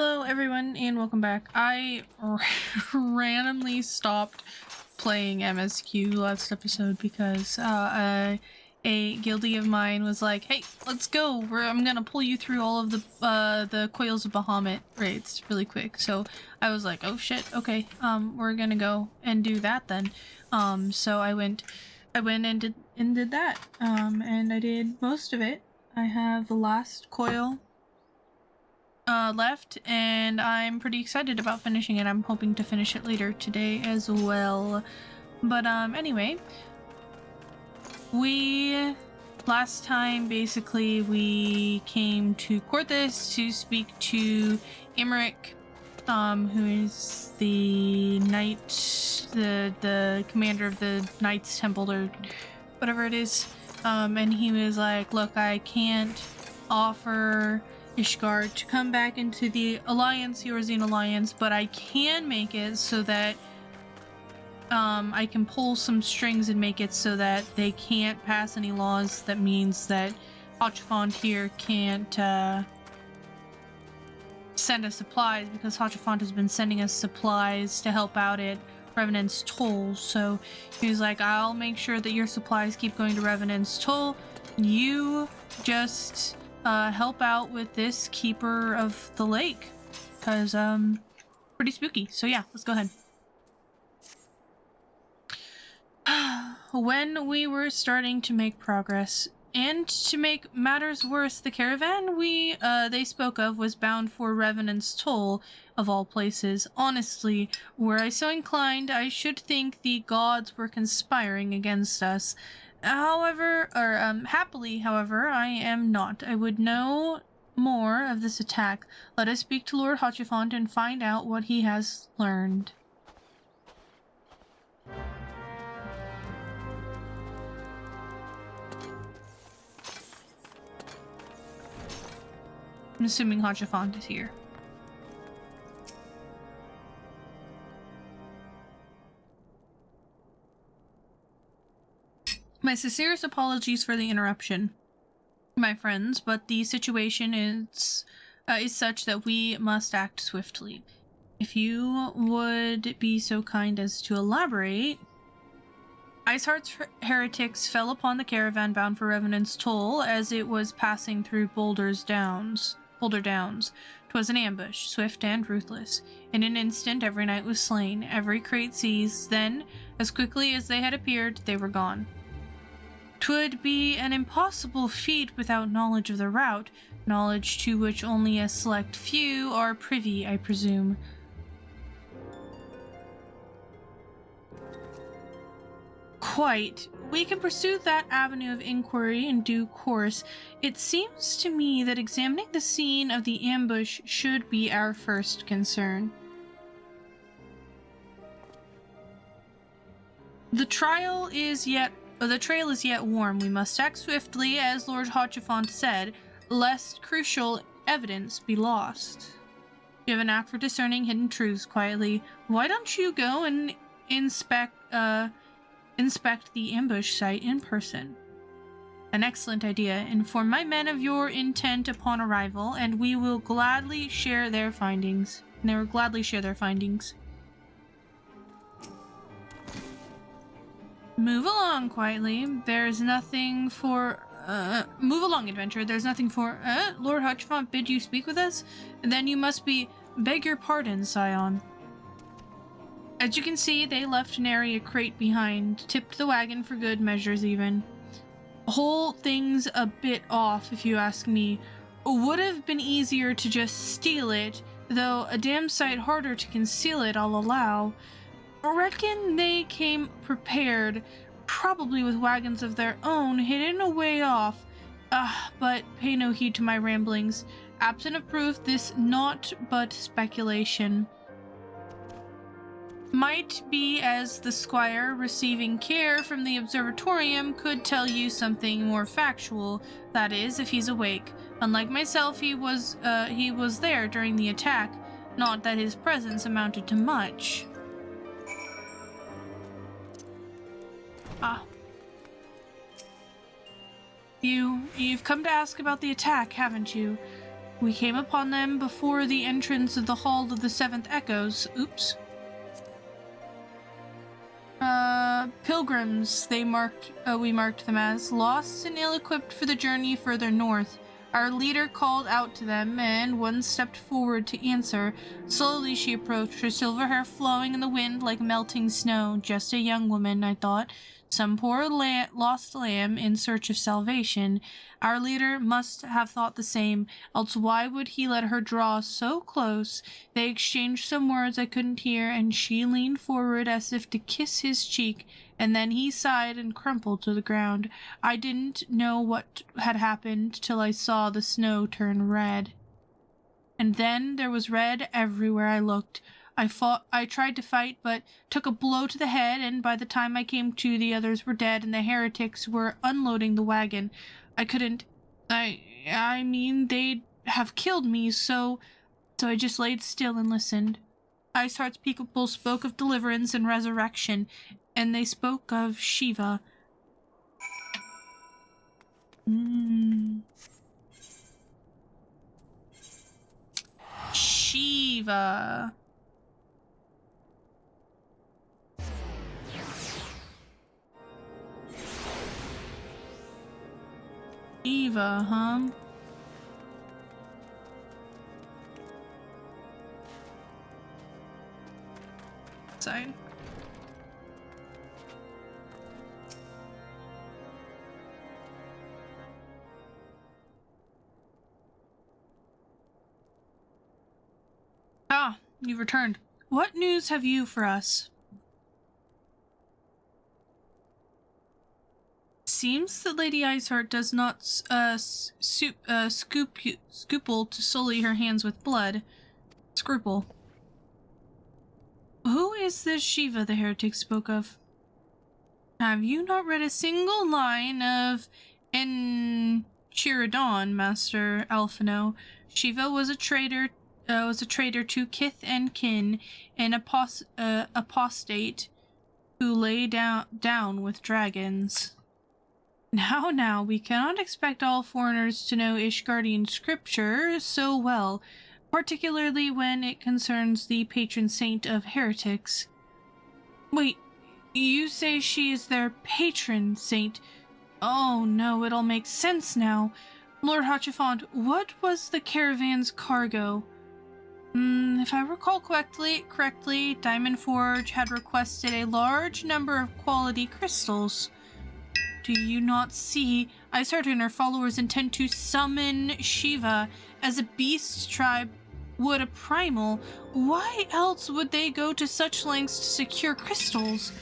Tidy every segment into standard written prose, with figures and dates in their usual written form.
Hello everyone and welcome back. I randomly stopped playing MSQ last episode because a guildie of mine was like, "Hey, let's go. I'm gonna pull you through all of the Coils of Bahamut raids really quick." So I was like, "Oh shit, okay. We're gonna go and do that then." So I went and did that. And I did most of it. I have the last coil left, and I'm pretty excited about finishing it. I'm hoping to finish it later today as well. But anyway, last time basically we came to Corthus to speak to Emmerich, who is the knight, the commander of the Knights Temple or whatever it is. And he was like, "Look, I can't offer Ishgard to come back into the Alliance, the Eorzean Alliance, but I can make it so that I can pull some strings and make it so that they can't pass any laws that means that Hotchafont here can't send us supplies, because Hotchafont has been sending us supplies to help out at Revenant's Toll." So he was like, "I'll make sure that your supplies keep going to Revenant's Toll. You just help out with this Keeper of the Lake, because pretty spooky." So yeah, let's go ahead. When we were starting to make progress, and to make matters worse, the caravan they spoke of was bound for Revenant's Toll, of all places. Honestly, were I so inclined, I should think the gods were conspiring against us. Happily, however, I am not. I would know more of this attack. Let us speak to Lord Hotchafont and find out what he has learned. I'm assuming Hotchafont is here. My sincerest apologies for the interruption, my friends, but the situation is such that we must act swiftly. If you would be so kind as to elaborate. Iceheart's heretics fell upon the caravan bound for Revenant's Toll as it was passing through Boulder Downs. 'Twas an ambush, swift and ruthless. In an instant every knight was slain, every crate seized, then, as quickly as they had appeared, they were gone. 'Twould be an impossible feat without knowledge of the route, knowledge to which only a select few are privy, I presume. Quite. We can pursue that avenue of inquiry in due course. It seems to me that examining the scene of the ambush should be our first concern. The trail is yet warm. We must act swiftly, as Lord Hotchafont said, lest crucial evidence be lost. You have an knack for discerning hidden truths quietly. Why don't you go and inspect the ambush site in person? An excellent idea. Inform my men of your intent upon arrival, and we will gladly share their findings. Move along quietly. There's nothing for... move along, adventurer. There's nothing for... Lord Hotchafont bid you speak with us? Then you must be... Beg your pardon, Scion. As you can see, they left nary a crate behind, tipped the wagon for good measures even. Whole thing's a bit off, if you ask me. Would have been easier to just steal it, though a damn sight harder to conceal it, I'll allow. Reckon they came prepared, probably with wagons of their own, hidden away off. But pay no heed to my ramblings. Absent of proof, this naught but speculation. Might be as the squire, receiving care from the observatorium, could tell you something more factual, that is, if he's awake. Unlike myself, he was there during the attack, not that his presence amounted to much. You've come to ask about the attack, haven't you? We came upon them before the entrance of the Hall of the Seventh Echoes. Oops. Pilgrims, we marked them as, lost and ill-equipped for the journey further north. Our leader called out to them, and one stepped forward to answer. Slowly she approached, her silver hair flowing in the wind like melting snow. Just a young woman, I thought. Some poor lost lamb in search of salvation. Our leader must have thought the same, else why would he let her draw so close? They exchanged some words I couldn't hear, and she leaned forward as if to kiss his cheek, and then he sighed and crumpled to the ground. I didn't know what had happened till I saw the snow turn red. And then there was red everywhere I looked. I tried to fight, but took a blow to the head, and by the time I came to, the others were dead, and the heretics were unloading the wagon. I mean, they'd have killed me, so I just laid still and listened. Iceheart's people spoke of deliverance and resurrection, and they spoke of Shiva. Shiva. Shiva, huh? Side. Ah, you've returned. What news have you for us? Seems that Lady Iceheart does not scruple to sully her hands with blood. Scruple. Who is this Shiva the heretic spoke of? Have you not read a single line of Enchiridion, Master Alphino? Shiva was a traitor to kith and kin, an apostate who lay down with dragons. Now, we cannot expect all foreigners to know Ishgardian scripture so well, particularly when it concerns the patron saint of heretics. Wait, you say she is their patron saint? Oh no, it all makes sense now. Lord Hatchifant, what was the caravan's cargo? If I recall correctly, Diamond Forge had requested a large number of quality crystals. Do you not see? Iceheart and her followers intend to summon Shiva as a beast tribe would a primal. Why else would they go to such lengths to secure crystals?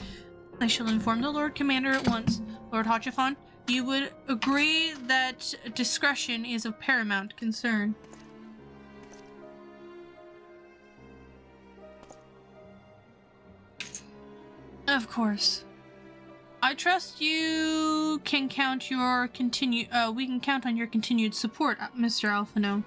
I shall inform the Lord Commander at once. Lord Hatchifant, you would agree that discretion is of paramount concern. Of course. I trust you can count your we can count on your continued support, Mr. Alphino.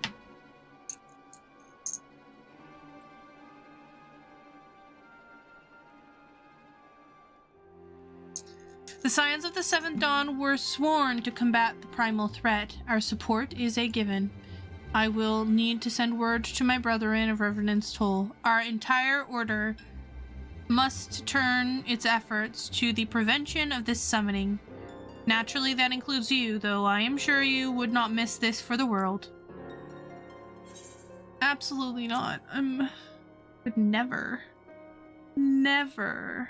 The Scions of the Seventh Dawn were sworn to combat the primal threat. Our support is a given. I will need to send word to my brethren of Revenant's Toll. Our entire order must turn its efforts to the prevention of this summoning. Naturally, that includes you, though I am sure you would not miss this for the world. Absolutely not. Would never. Never.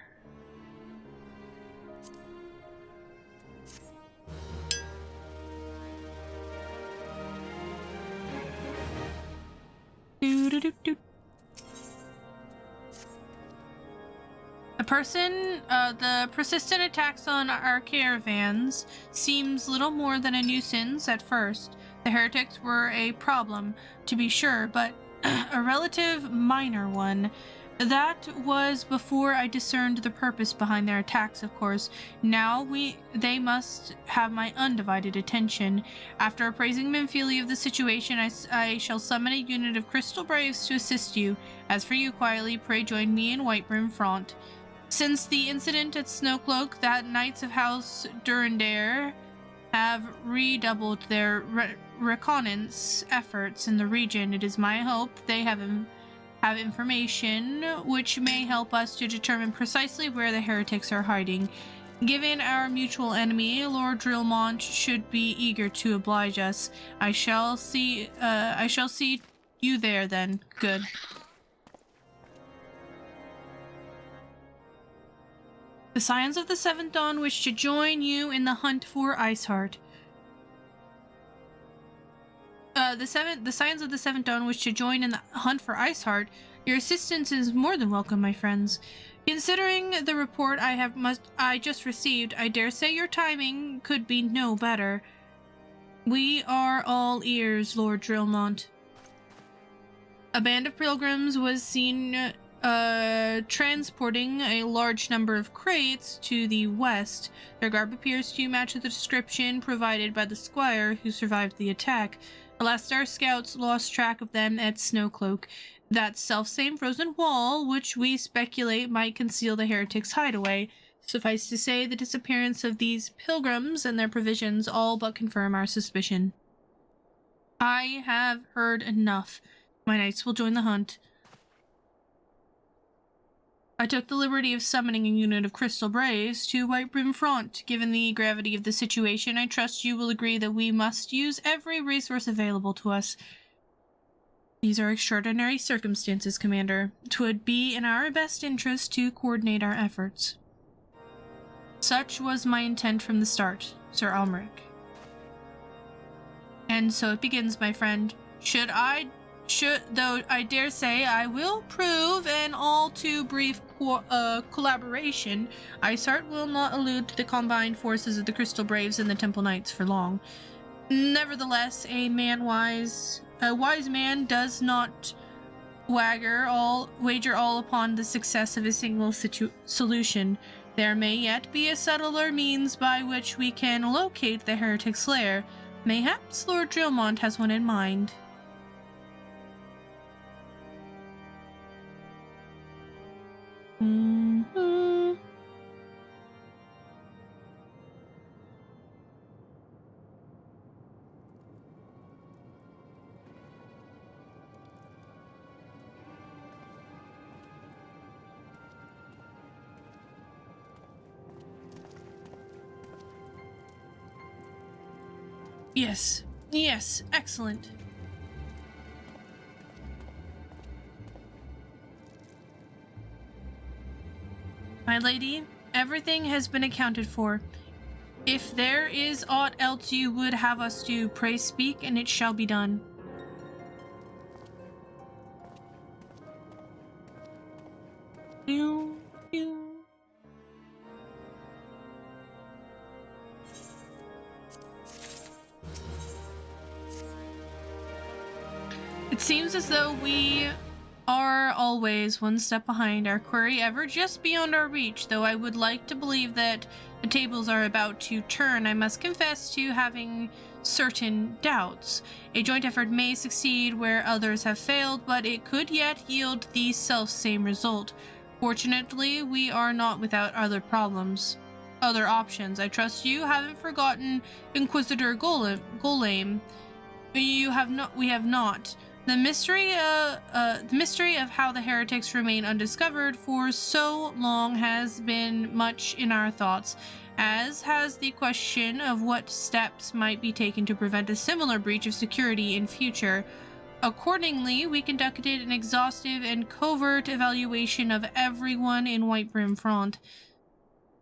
Do-do-do-do. The persistent attacks on our caravans seems little more than a nuisance at first. The heretics were a problem, to be sure, but a relative minor one. That was before I discerned the purpose behind their attacks, of course. Now they must have my undivided attention. After appraising Minfili of the situation, I shall summon a unit of Crystal Braves to assist you. As for you, quietly, pray join me in Whitebrim Front. Since the incident at Snowcloak, that Knights of House Durandare have redoubled their reconnaissance efforts in the region. It is my hope they have information which may help us to determine precisely where the heretics are hiding. Given our mutual enemy, Lord Drillmont should be eager to oblige us. I shall see you there then. Good. The Scions of the Seventh Dawn wish to join you in the hunt for Iceheart. The Scions of the Seventh Dawn wish to join in the hunt for Iceheart. Your assistance is more than welcome, my friends. Considering the report I just received, I dare say your timing could be no better. We are all ears, Lord Drillmont. A band of pilgrims was seen transporting a large number of crates to the west. Their garb appears to match the description provided by the squire who survived the attack. Alas, our scouts lost track of them at Snowcloak, that selfsame frozen wall which we speculate might conceal the heretics' hideaway. Suffice to say, the disappearance of these pilgrims and their provisions all but confirm our suspicion. I have heard enough. My knights will join the hunt. I took the liberty of summoning a unit of Crystal Braves to White Brim Front. Given the gravity of the situation, I trust you will agree that we must use every resource available to us. These are extraordinary circumstances, Commander. 'Twould be in our best interest to coordinate our efforts. Such was my intent from the start, Sir Almeric. And so it begins, my friend. Though I dare say I will prove an all too brief collaboration, Iceheart will not elude the combined forces of the Crystal Braves and the Temple Knights for long. Nevertheless, a wise man does not wager all upon the success of a single solution. There may yet be a subtler means by which we can locate the heretic's lair. Mayhaps Lord Drillmont has one in mind. Mm-hmm. Yes, excellent. My lady, everything has been accounted for. If there is aught else you would have us do, pray speak, and it shall be done. It seems as though we are always one step behind, our quarry ever just beyond our reach. Though I would like to believe that the tables are about to turn, I must confess to having certain doubts. A joint effort may succeed where others have failed, but it could yet yield the self-same result. Fortunately, we are not without other options. I trust you haven't forgotten Inquisitor Golem. We have not. The mystery of how the heretics remain undiscovered for so long has been much in our thoughts, as has the question of what steps might be taken to prevent a similar breach of security in future. Accordingly, we conducted an exhaustive and covert evaluation of everyone in White Brim Front.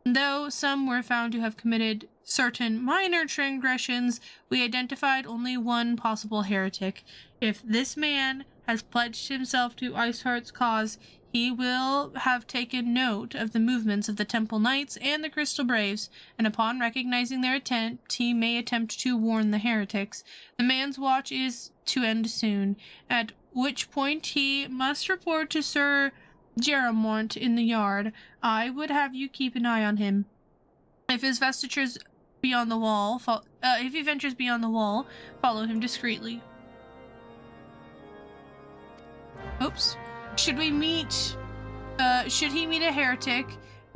Though some were found to have committed certain minor transgressions, we identified only one possible heretic. If this man has pledged himself to Iceheart's cause, he will have taken note of the movements of the Temple Knights and the Crystal Braves, and upon recognizing their attempt, he may attempt to warn the heretics. The man's watch is to end soon, at which point he must report to Sir Jeremont in the yard. I would have you keep an eye on him. If his ventures beyond the wall, follow him discreetly. Oops. Should he meet a heretic,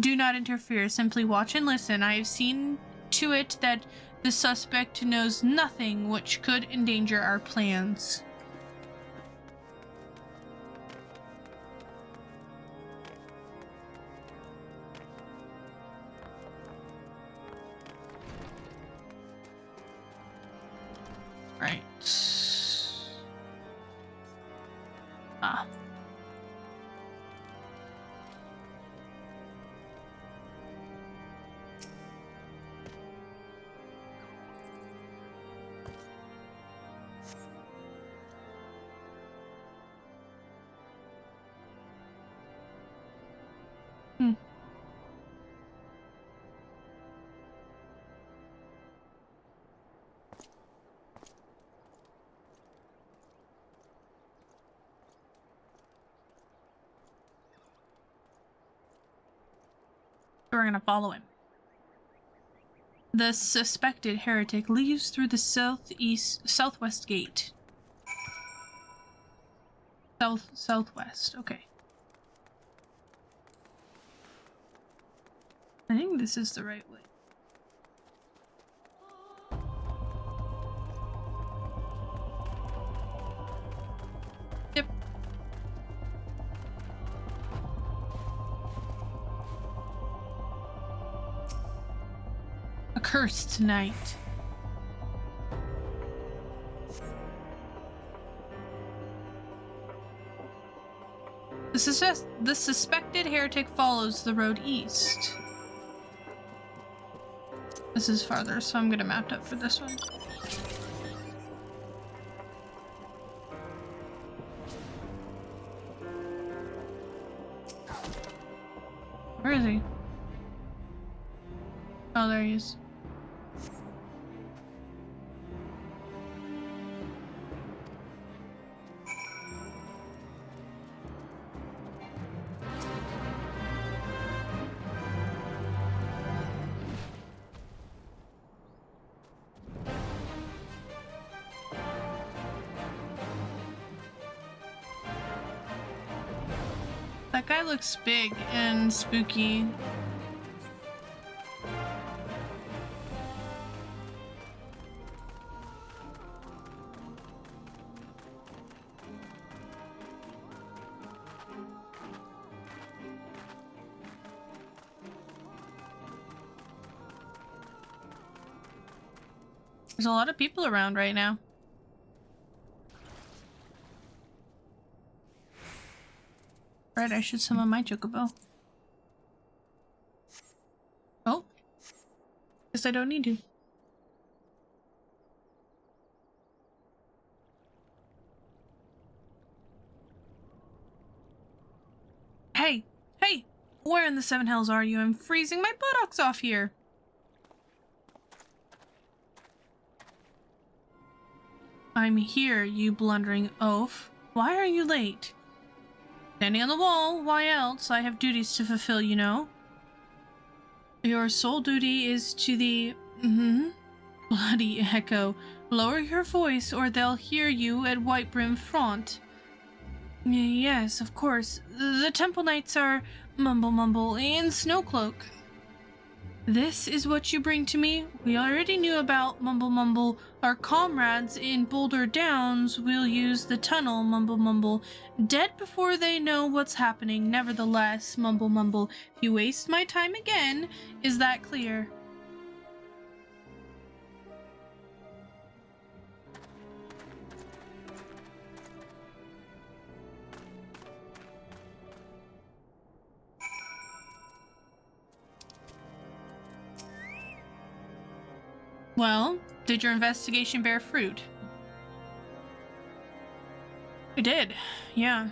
do not interfere. Simply watch and listen. I have seen to it that The suspect knows nothing which could endanger our plans. Right. Ah. We're gonna follow him. The suspected heretic leaves through the southwest gate. Southwest, okay. I think this is the right way. Yep. A curse tonight. The suspected heretic follows the road east. This is farther, so I'm gonna map up for this one. Where is he? Oh, there he is. That guy looks big and spooky. There's a lot of people around right now. Right, I should summon my chocobo. Oh. Guess I don't need to. Hey! Hey! Where in the seven hells are you? I'm freezing my buttocks off here! I'm here, you blundering oaf. Why are you late? Standing on the wall, why else? I have duties to fulfill, you know. Your sole duty is to the... bloody echo. Lower your voice or they'll hear you at White Brim Front. Yes, of course. The Temple Knights are mumble in Snowcloak. This is what you bring to me? We already knew about mumble. Our comrades in Boulder Downs will use the tunnel, mumble. Dead before they know what's happening. Nevertheless, mumble. If you waste my time again, is that clear? Well, did your investigation bear fruit? It did, yeah.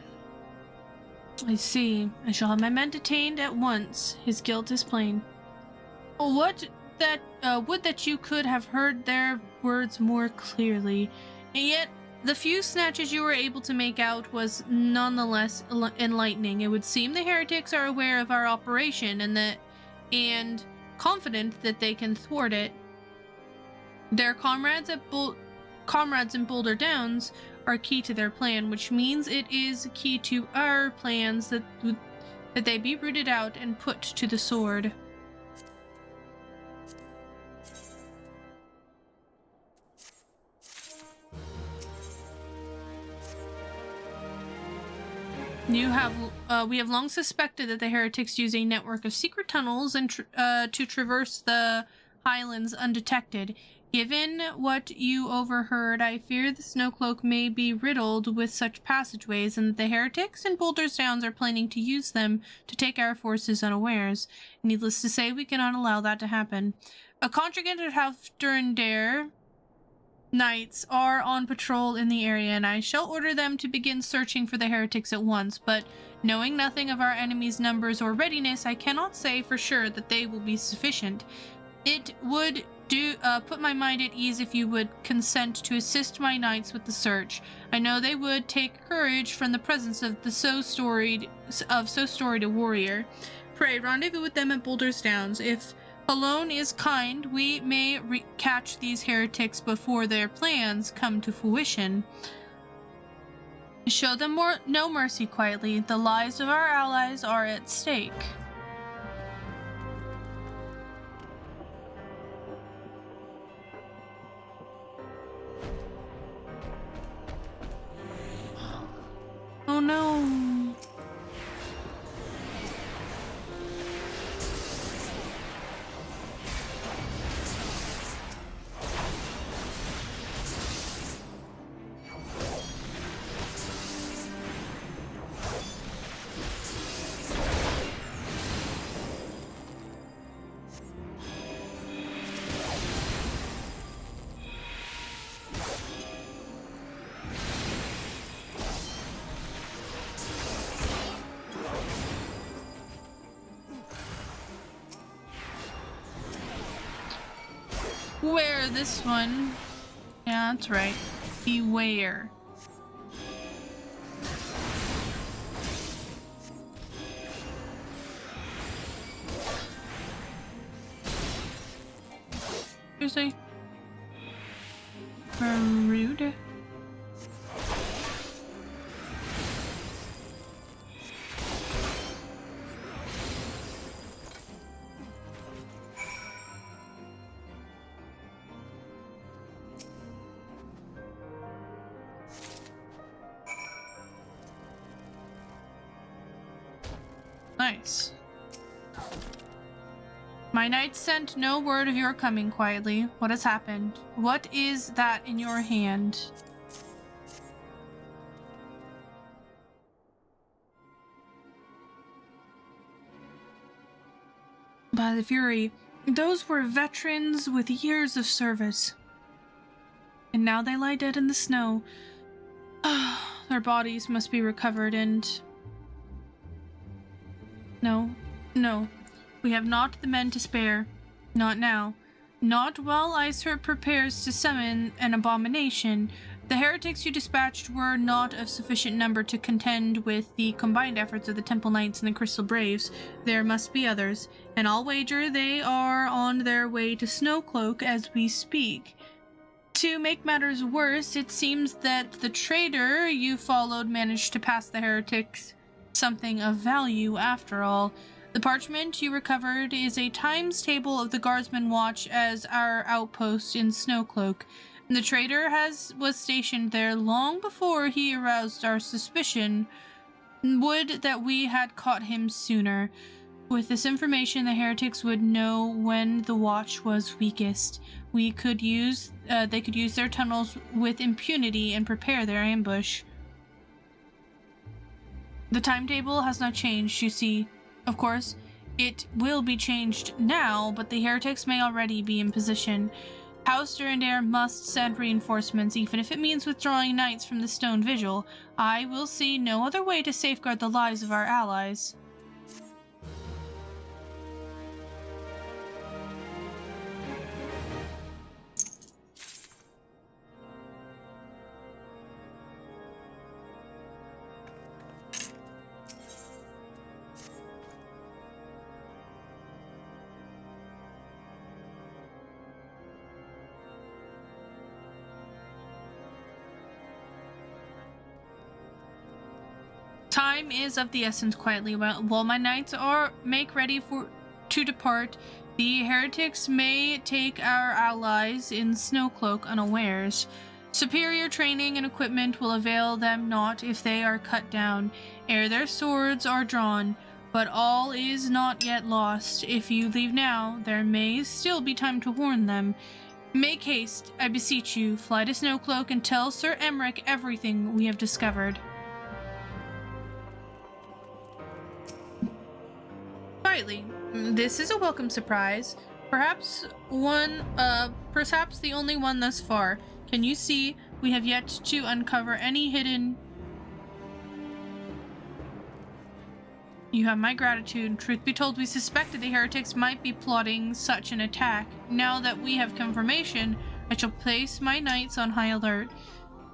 I see. I shall have my men detained at once. His guilt is plain. Would that you could have heard their words more clearly. And yet, the few snatches you were able to make out was nonetheless enlightening. It would seem the heretics are aware of our operation and confident that they can thwart it. Their comrades in Boulder Downs are key to their plan, which means it is key to our plans that they be rooted out and put to the sword. We have long suspected that the heretics use a network of secret tunnels and to traverse the highlands undetected. Given what you overheard, I fear the Snowcloak may be riddled with such passageways, and that the heretics in Boulder's Downs are planning to use them to take our forces unawares. Needless to say, we cannot allow that to happen. A contingent of Halfdurndare knights are on patrol in the area, and I shall order them to begin searching for the heretics at once, but knowing nothing of our enemy's numbers or readiness, I cannot say for sure that they will be sufficient. It would put my mind at ease if you would consent to assist my knights with the search. I know they would take courage from the presence of so storied a warrior. Pray rendezvous with them at Boulder's Downs. If Alone is kind, we may catch these heretics before their plans come to fruition. Show them no mercy quietly. The lives of our allies are at stake. Oh no. Where this one? Yeah, that's right. Beware. Seriously? Rude. Nice. My knights sent no word of your coming quietly. What has happened? What is that in your hand? By the Fury, those were veterans with years of service. And now they lie dead in the snow. Their bodies must be recovered and... No. We have not the men to spare. Not now. Not while Iser prepares to summon an abomination. The heretics you dispatched were not of sufficient number to contend with the combined efforts of the Temple Knights and the Crystal Braves. There must be others, and I'll wager they are on their way to Snowcloak as we speak. To make matters worse, it seems that the trader you followed managed to pass the heretics something of value after all. The parchment you recovered is a times table of the Guardsman Watch as our outpost in Snowcloak. And the trader was stationed there long before he aroused our suspicion. Would that we had caught him sooner. With this information, the heretics would know when the watch was weakest. They could use their tunnels with impunity and prepare their ambush. The timetable has not changed, you see. Of course, it will be changed now, but the heretics may already be in position. House Durandare must send reinforcements, even if it means withdrawing knights from the stone vigil. I will see no other way to safeguard the lives of our allies. Time is of the essence quietly. While my knights make ready to depart, the heretics may take our allies in Snowcloak unawares. Superior training and equipment will avail them not if they are cut down, ere their swords are drawn. But all is not yet lost. If you leave now, there may still be time to warn them. Make haste, I beseech you. Fly to Snowcloak and tell Sir Emmerich everything we have discovered. Quietly, this is a welcome surprise. Perhaps the only one thus far. Can you see we have yet to uncover any hidden... You have my gratitude. Truth be told, we suspected the heretics might be plotting such an attack. Now that we have confirmation, I shall place my knights on high alert.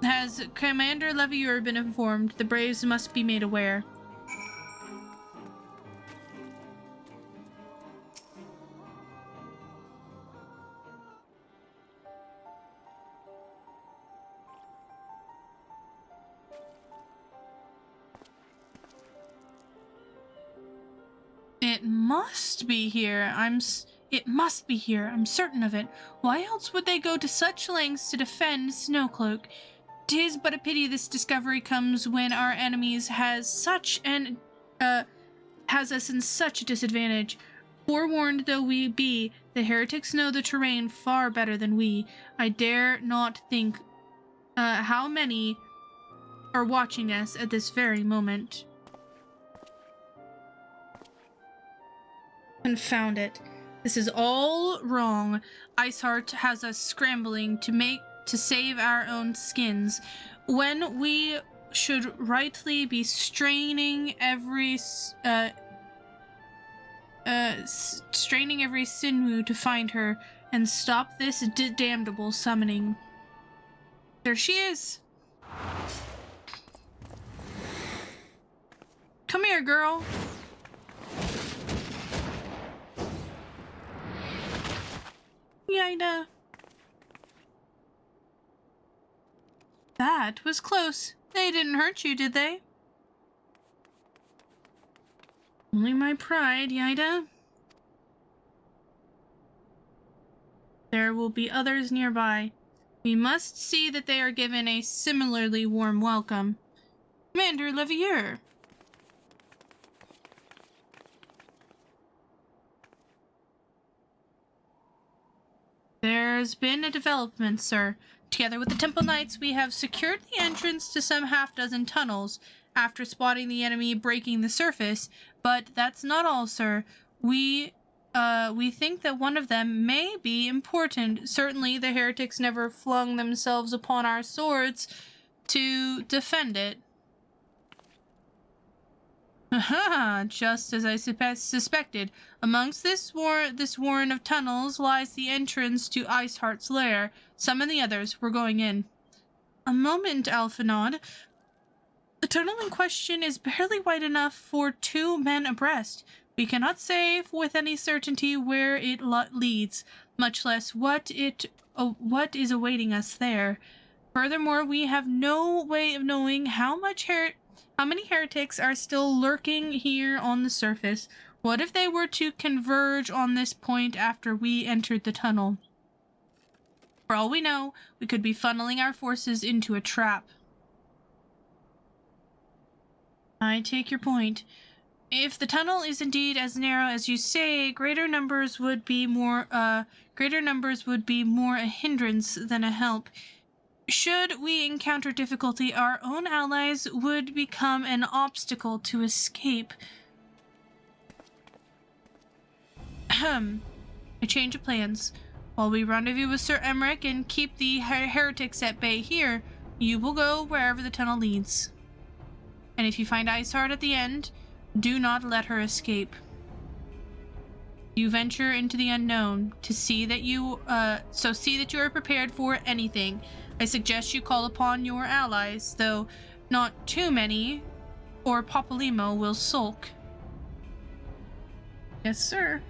Has Commander Levieur been informed? The Braves must be made aware. It must be here. It must be here. I'm certain of it. Why else would they go to such lengths to defend Snowcloak? 'Tis but a pity this discovery comes when our enemies has us in such a disadvantage. Forewarned though we be, the heretics know the terrain far better than we. I dare not think how many are watching us at this very moment. Confound it. This is all wrong. Iceheart has us scrambling to save our own skins, when we should rightly be straining every sinew to find her and stop this damnable summoning. There she is. Come here, girl. Yaida. That was close. They didn't hurt you, did they? Only my pride, Yaida. There will be others nearby. We must see that they are given a similarly warm welcome. Commander Levieur. There's been a development, sir. Together with the Temple Knights, we have secured the entrance to some half-dozen tunnels after spotting the enemy breaking the surface, but that's not all, sir. We think that one of them may be important. Certainly, the heretics never flung themselves upon our swords to defend it. Aha! Just as I suspected. Amongst this warren of tunnels lies the entrance to Iceheart's lair. Summon the others. We're going in. A moment, Alphanod. The tunnel in question is barely wide enough for 2 men abreast. We cannot say with any certainty where it leads, much less what is awaiting us there. Furthermore, we have no way of knowing how many heretics are still lurking here on the surface. What if they were to converge on this point after we entered the tunnel? For all we know, we could be funneling our forces into a trap. I take your point. If the tunnel is indeed as narrow as you say, greater numbers would be more a hindrance than a help. Should we encounter difficulty, our own allies would become an obstacle to escape. Ahem. A change of plans. While we rendezvous with Sir Emmerich and keep the heretics at bay here, you will go wherever the tunnel leads. And if you find Iceheart at the end, do not let her escape. You venture into the unknown to see that you are prepared for anything. I suggest you call upon your allies, though not too many, or Popolimo will sulk. Yes, sir.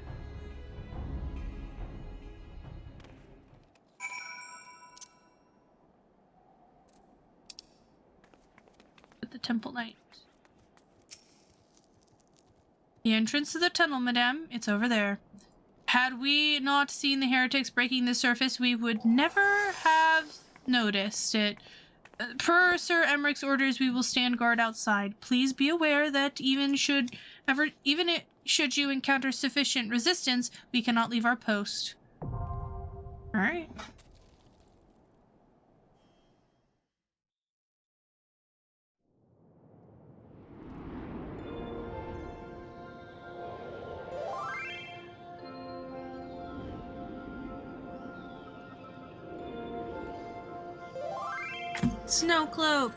With the Temple Knight. The entrance to the tunnel, madame. It's over there. Had we not seen the heretics breaking the surface, we would never have noticed it. Per Sir Emmerich's orders, we will stand guard outside. Please be aware that should you encounter sufficient resistance, we cannot leave our post. All right. Snow cloak.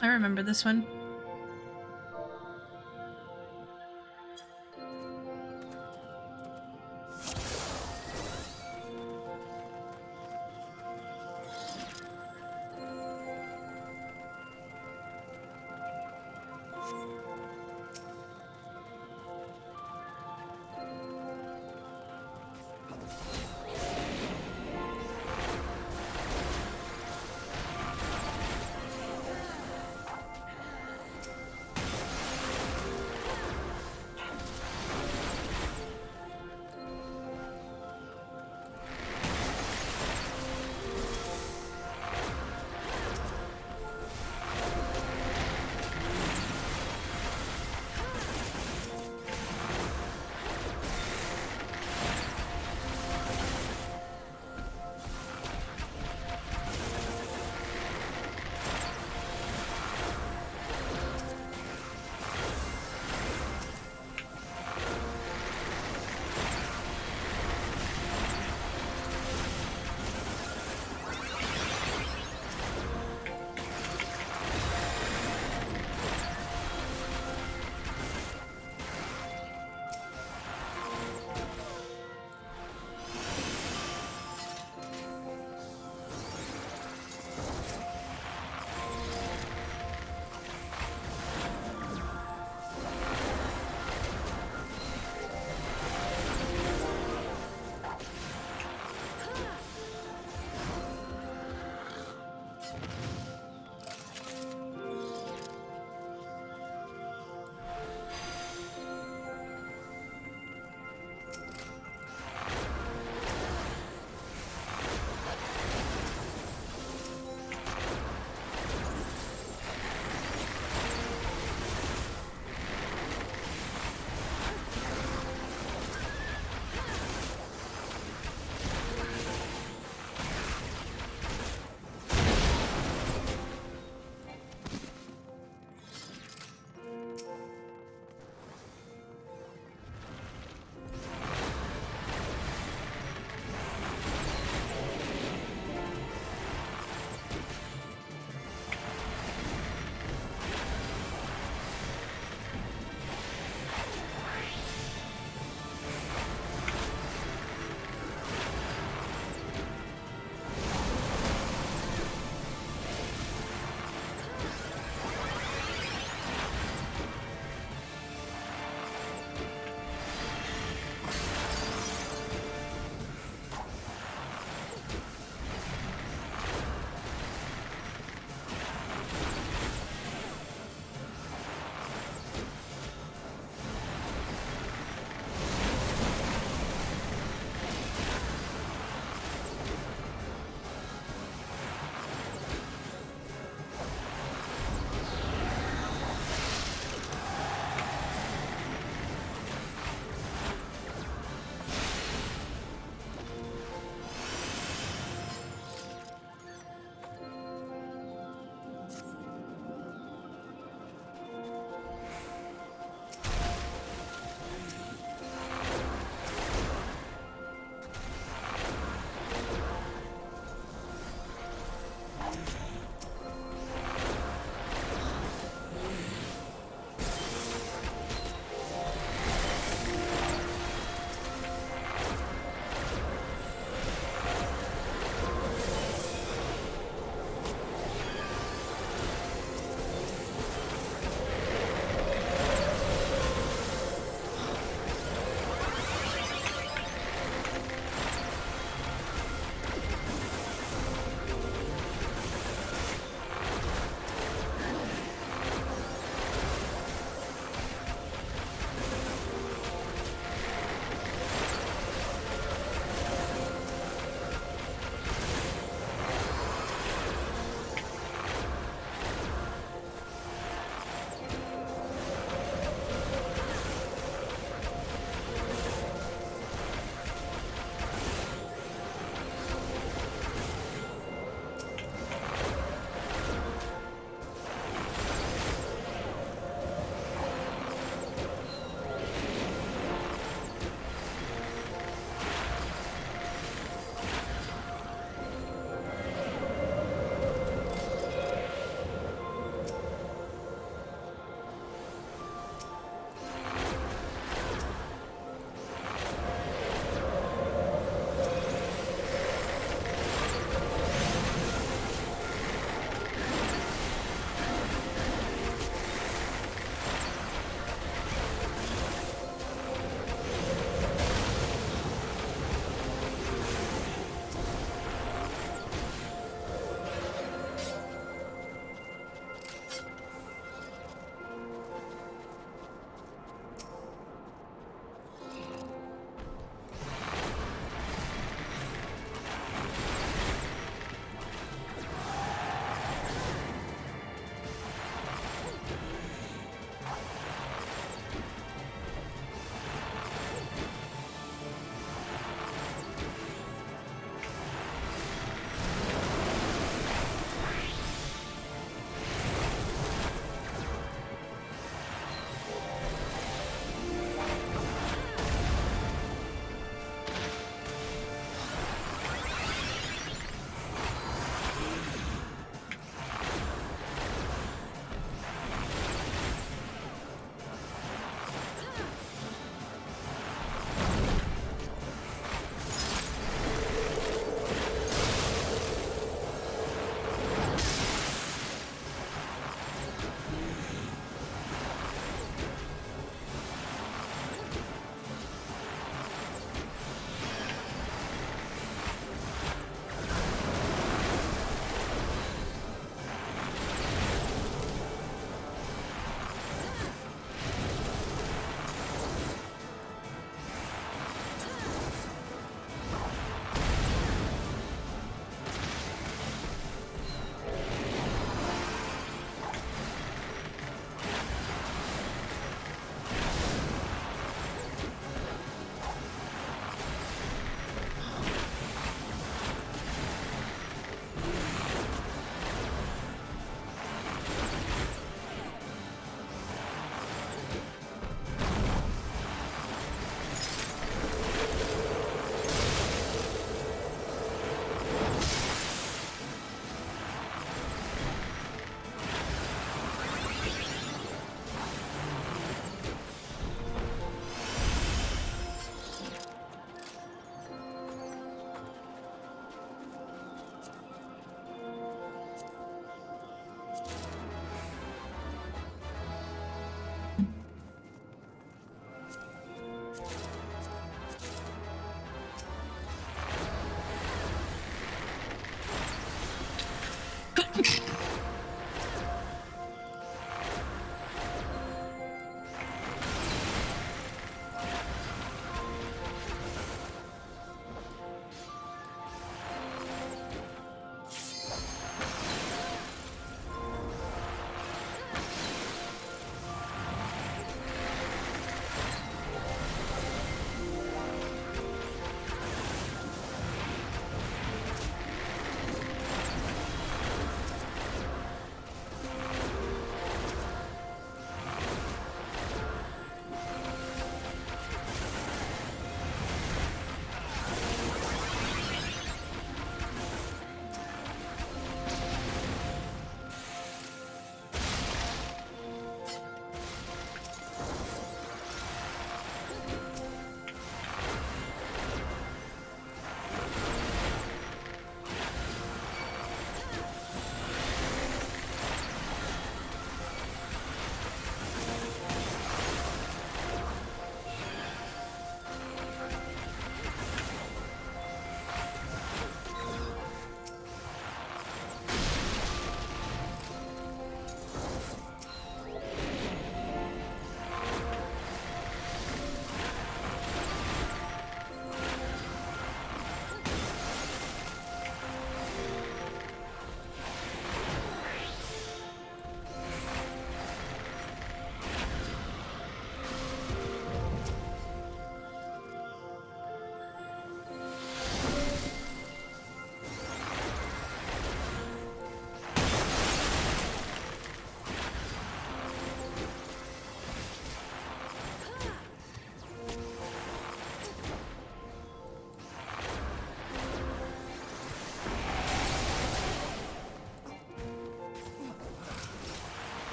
I remember this one.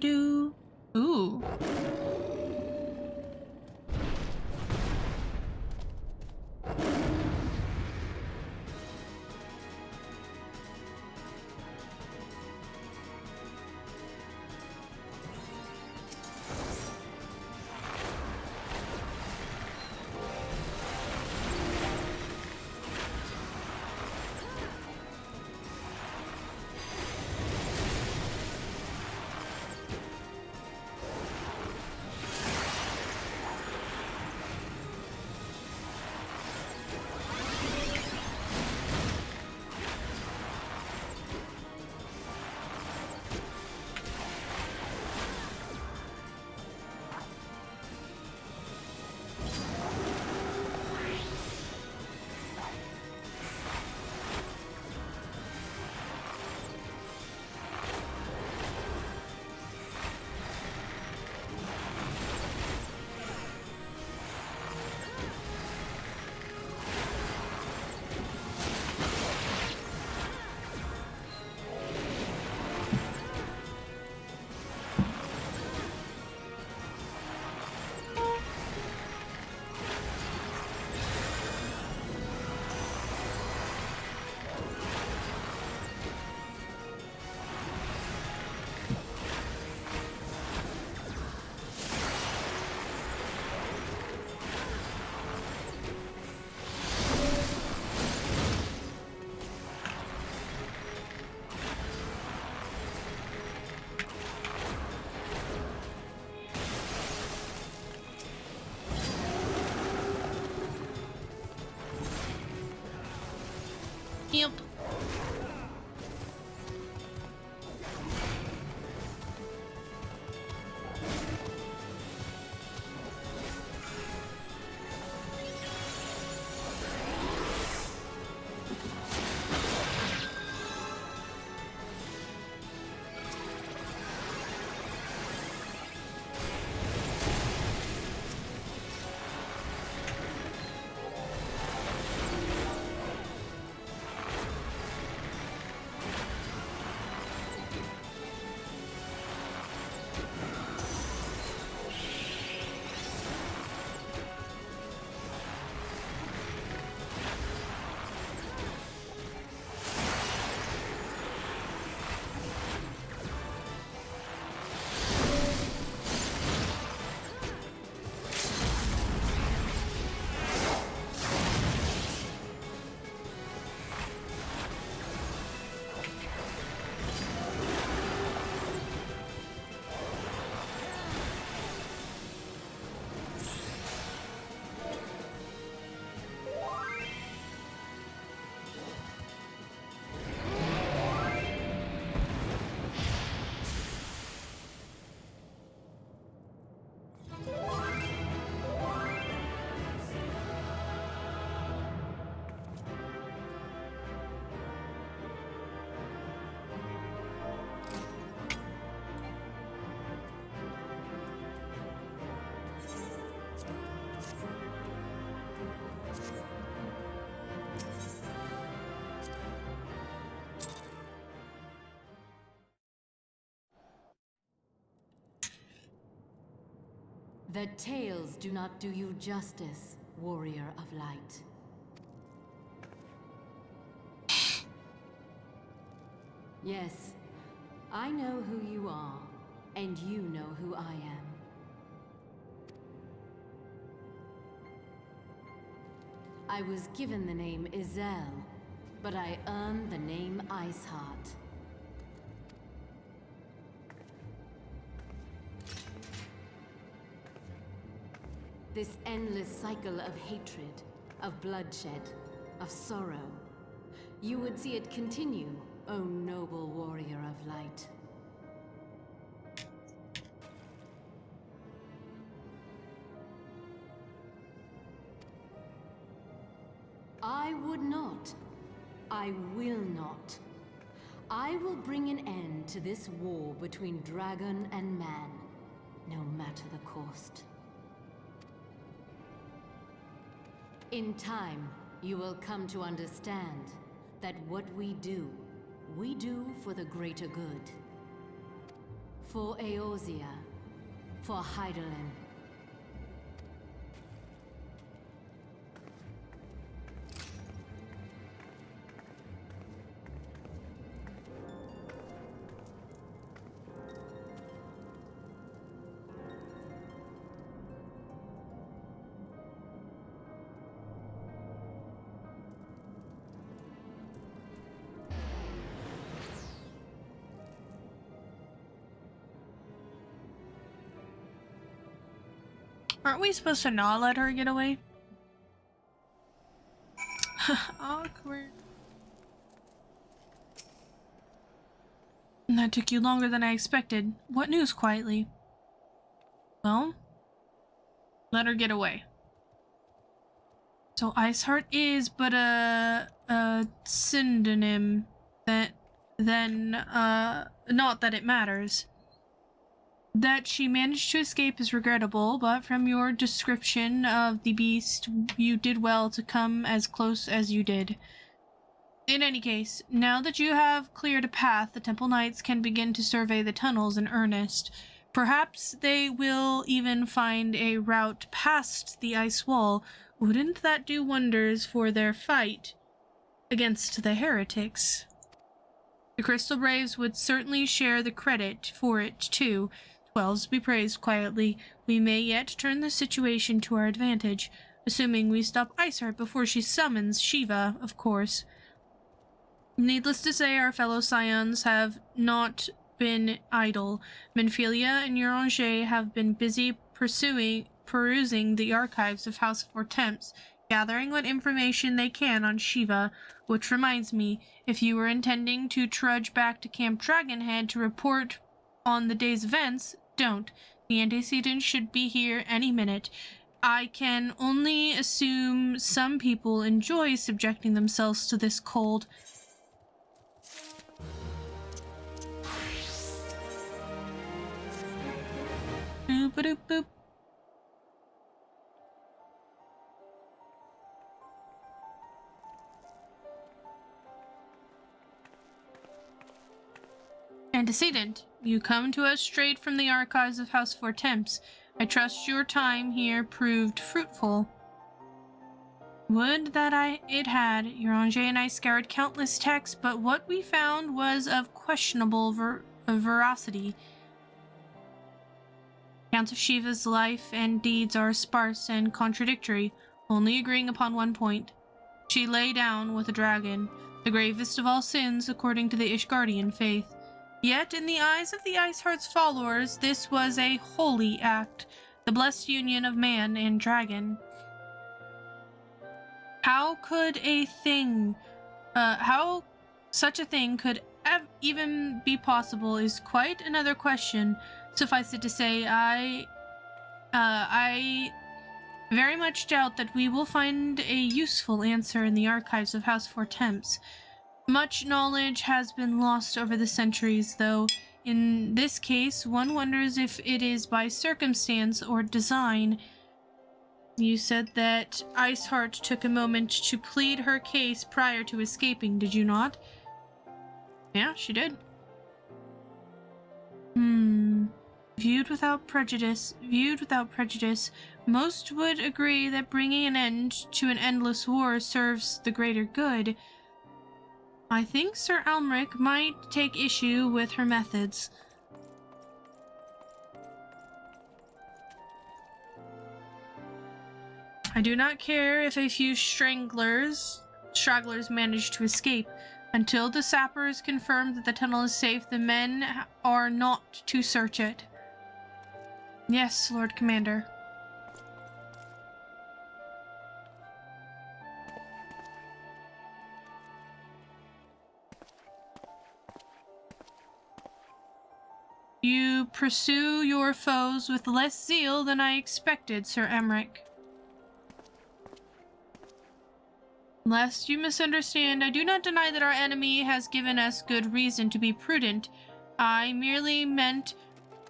do. Ooh. Yep. The tales do not do you justice, warrior of light. Yes, I know who you are, and you know who I am. I was given the name Izel, but I earned the name Iceheart. This endless cycle of hatred, of bloodshed, of sorrow. You would see it continue, O noble warrior of light. I would not. I will not. I will bring an end to this war between dragon and man, no matter the cost. In time, you will come to understand that what we do for the greater good. For Eorzea. For Hydaelyn. Aren't we supposed to not let her get away? Awkward. That took you longer than I expected. What news, quietly? Well, let her get away. So Iceheart is but a synonym that then, not that it matters. That she managed to escape is regrettable, but from your description of the beast, you did well to come as close as you did. In any case, now that you have cleared a path, the Temple Knights can begin to survey the tunnels in earnest. Perhaps they will even find a route past the ice wall. Wouldn't that do wonders for their fight against the heretics? The Crystal Braves would certainly share the credit for it, too. Twelves be praised, quietly. We may yet turn the situation to our advantage, assuming we stop Iceheart before she summons Shiva, of course. Needless to say, our fellow Scions have not been idle. Menphilia and Uranger have been busy perusing the archives of House Fortemps, gathering what information they can on Shiva, which reminds me, if you were intending to trudge back to Camp Dragonhead to report on the day's events, don't. The antecedents should be here any minute. I can only assume some people enjoy subjecting themselves to this cold. Boop-a-doop-boop. Antecedent, you come to us straight from the archives of House Fortemps. I trust your time here proved fruitful. Would that it had. Uranger and I scoured countless texts, but what we found was of questionable veracity. Accounts of Shiva's life and deeds are sparse and contradictory, only agreeing upon one point. She lay down with a dragon, the gravest of all sins according to the Ishgardian faith. Yet, in the eyes of the Iceheart's followers, this was a holy act, the blessed union of man and dragon. How such a thing could even be possible is quite another question. Suffice it to say, I very much doubt that we will find a useful answer in the archives of House Fortemps. Much knowledge has been lost over the centuries, though in this case, one wonders if it is by circumstance or design. You said that Iceheart took a moment to plead her case prior to escaping, did you not? Yeah, she did. Viewed without prejudice, most would agree that bringing an end to an endless war serves the greater good. I think Sir Almeric might take issue with her methods. I do not care if a few stragglers manage to escape. Until the sappers confirm that the tunnel is safe, the men are not to search it. Yes, Lord Commander. You pursue your foes with less zeal than I expected, Sir Emmerich. Lest you misunderstand, I do not deny that our enemy has given us good reason to be prudent. I merely meant,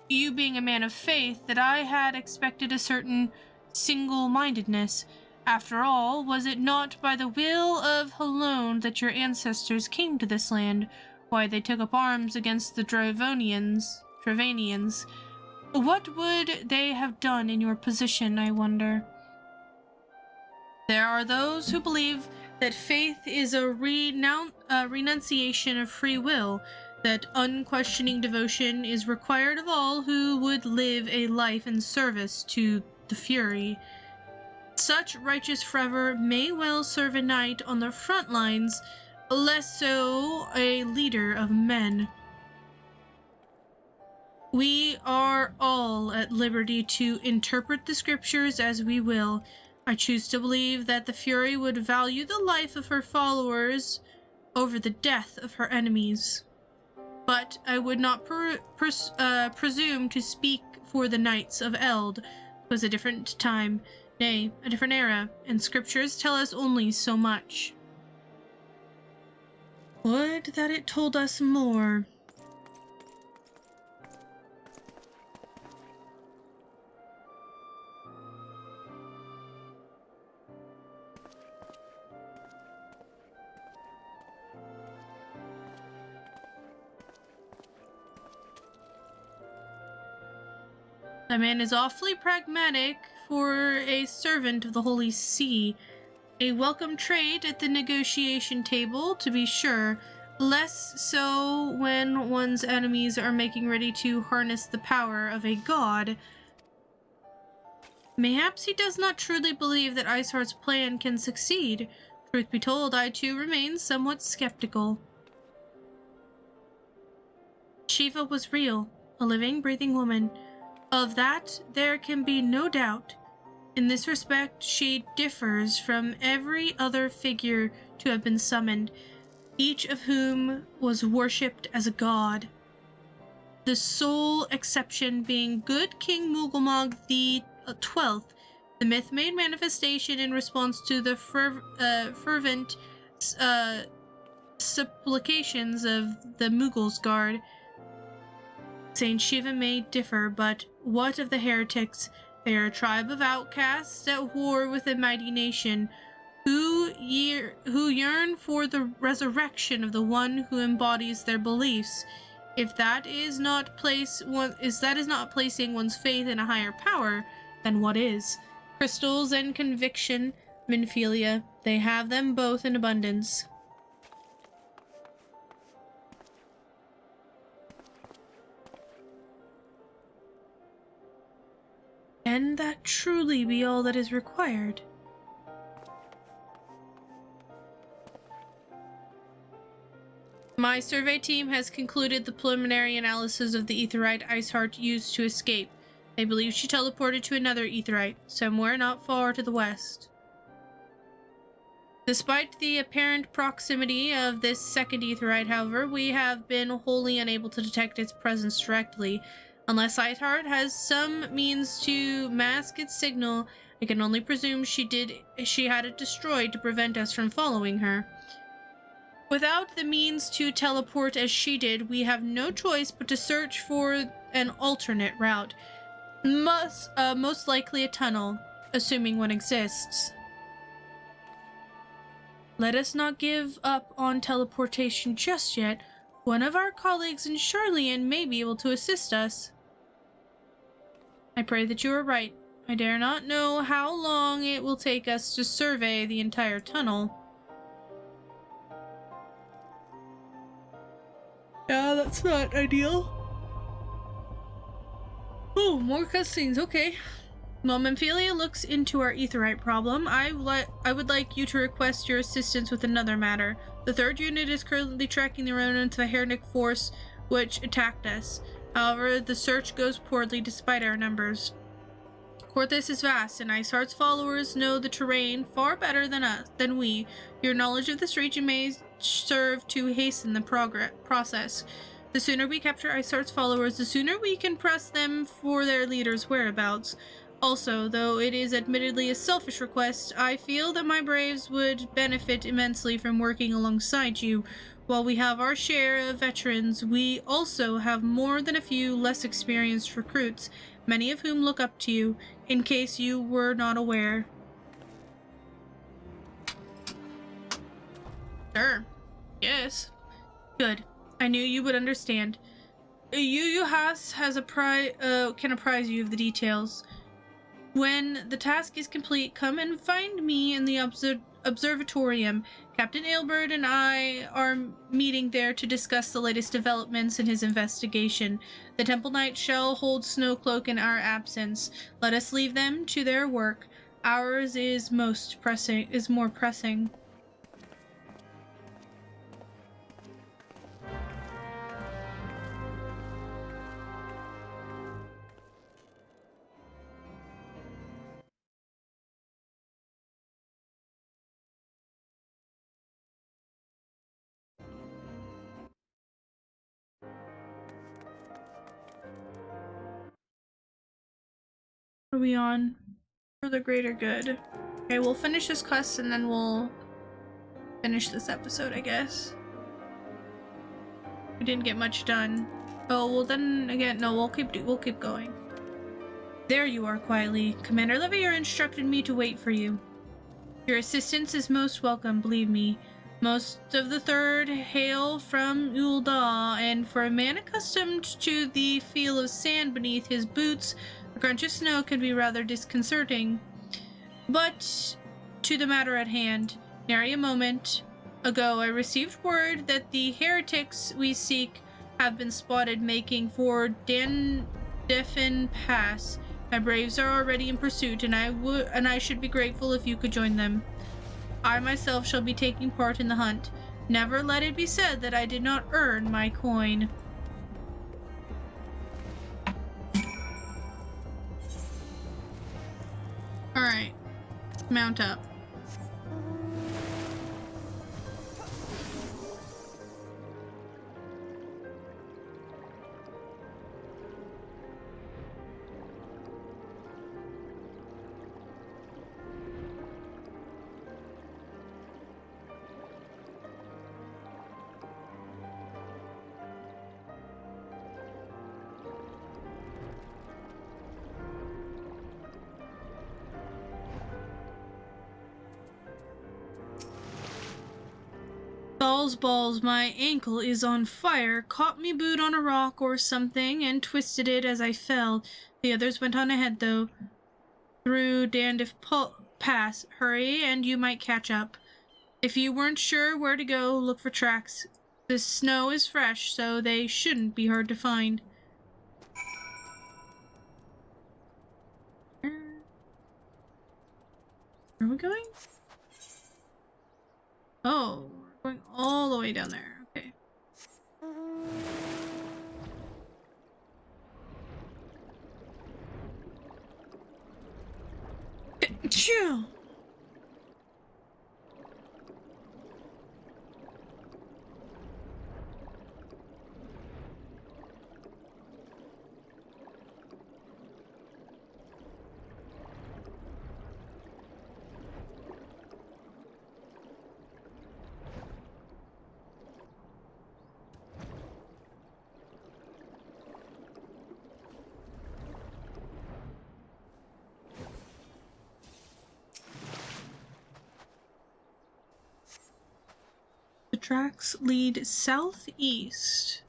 you being a man of faith, that I had expected a certain single-mindedness. After all, was it not by the will of Halone that your ancestors came to this land? Why, they took up arms against the Dravonians. Travanians. What would they have done in your position, I wonder? There are those who believe that faith is a renunciation of free will, that unquestioning devotion is required of all who would live a life in service to the Fury. Such righteous fervor may well serve a knight on the front lines, less so a leader of men. We are all at liberty to interpret the scriptures as we will. I choose to believe that the Fury would value the life of her followers over the death of her enemies. But I would not presume to speak for the Knights of Eld. It was a different time, nay, a different era, and scriptures tell us only so much. Would that it told us more. That man is awfully pragmatic for a servant of the Holy See. A welcome trait at the negotiation table, to be sure, less so when one's enemies are making ready to harness the power of a god. Mayhaps he does not truly believe that Iceheart's plan can succeed. Truth be told, I too remain somewhat skeptical. Shiva was real, a living, breathing woman. Of that, there can be no doubt. In this respect, she differs from every other figure to have been summoned, each of whom was worshipped as a god. The sole exception being good King Mughal the 12th, the myth-made manifestation in response to the fervent supplications of the Mughals' guard. Saint Shiva may differ, but what of the heretics? They are a tribe of outcasts at war with a mighty nation, who yearn for the resurrection of the one who embodies their beliefs. If that is not placing one's faith in a higher power, then what is? Crystals and conviction, Minphilia, they have them both in abundance. Can that truly be all that is required? My survey team has concluded the preliminary analysis of the Aetheryte Iceheart used to escape. They believe she teleported to another Aetheryte, somewhere not far to the west. Despite the apparent proximity of this second Aetheryte, however, we have been wholly unable to detect its presence directly. Unless Iceheart has some means to mask its signal, I can only presume she had it destroyed to prevent us from following her. Without the means to teleport as she did, we have no choice but to search for an alternate route. Most likely a tunnel, assuming one exists. Let us not give up on teleportation just yet. One of our colleagues in Charlian may be able to assist us. I pray that you are right. I dare not know how long it will take us to survey the entire tunnel. Yeah, that's not ideal. Oh, more cutscenes, okay. While Minphilia looks into our Aetheryte problem, I would like you to request your assistance with another matter. The 3rd unit is currently tracking the remnants of a Hernic force which attacked us. However, the search goes poorly despite our numbers. Korthus is vast, and Iceheart's followers know the terrain far better than we. Your knowledge of this region may serve to hasten the process. The sooner we capture Iceheart's followers, the sooner we can press them for their leader's whereabouts. Also, though it is admittedly a selfish request, I feel that my braves would benefit immensely from working alongside you. While we have our share of veterans, we also have more than a few less experienced recruits, many of whom look up to you, in case you were not aware. Sure. Yes. Good. I knew you would understand. Has can apprise you of the details. When the task is complete, come and find me in the observatorium. Captain Aylbert and I are meeting there to discuss the latest developments in his investigation. The Temple Knight shall hold Snowcloak in our absence. Let us leave them to their work. Ours is more pressing. What are we on? For the greater good. Okay, we'll finish this quest and then we'll finish this episode, I guess. We didn't get much done. Oh, well then again, no, we'll keep going. There you are, quietly. Commander Levier instructed me to wait for you. Your assistance is most welcome, believe me. Most of the Third hail from Ul'dah, and for a man accustomed to the feel of sand beneath his boots, the crunch of snow can be rather disconcerting. But to the matter at hand, nary a moment ago I received word that the heretics we seek have been spotted making for Dandefin Pass. My braves are already in pursuit, and I should be grateful if you could join them. I myself shall be taking part in the hunt. Never let it be said that I did not earn my coin. Alright. Mount up. Balls, my ankle is on fire. Caught me boot on a rock or something and twisted it as I fell. The others went on ahead, though. Through Dandif Pass. Hurry, and you might catch up. If you weren't sure where to go, look for tracks. The snow is fresh, so they shouldn't be hard to find. Where are we going? Oh, we're going all the way down there. Okay. Chill. The tracks lead southeast.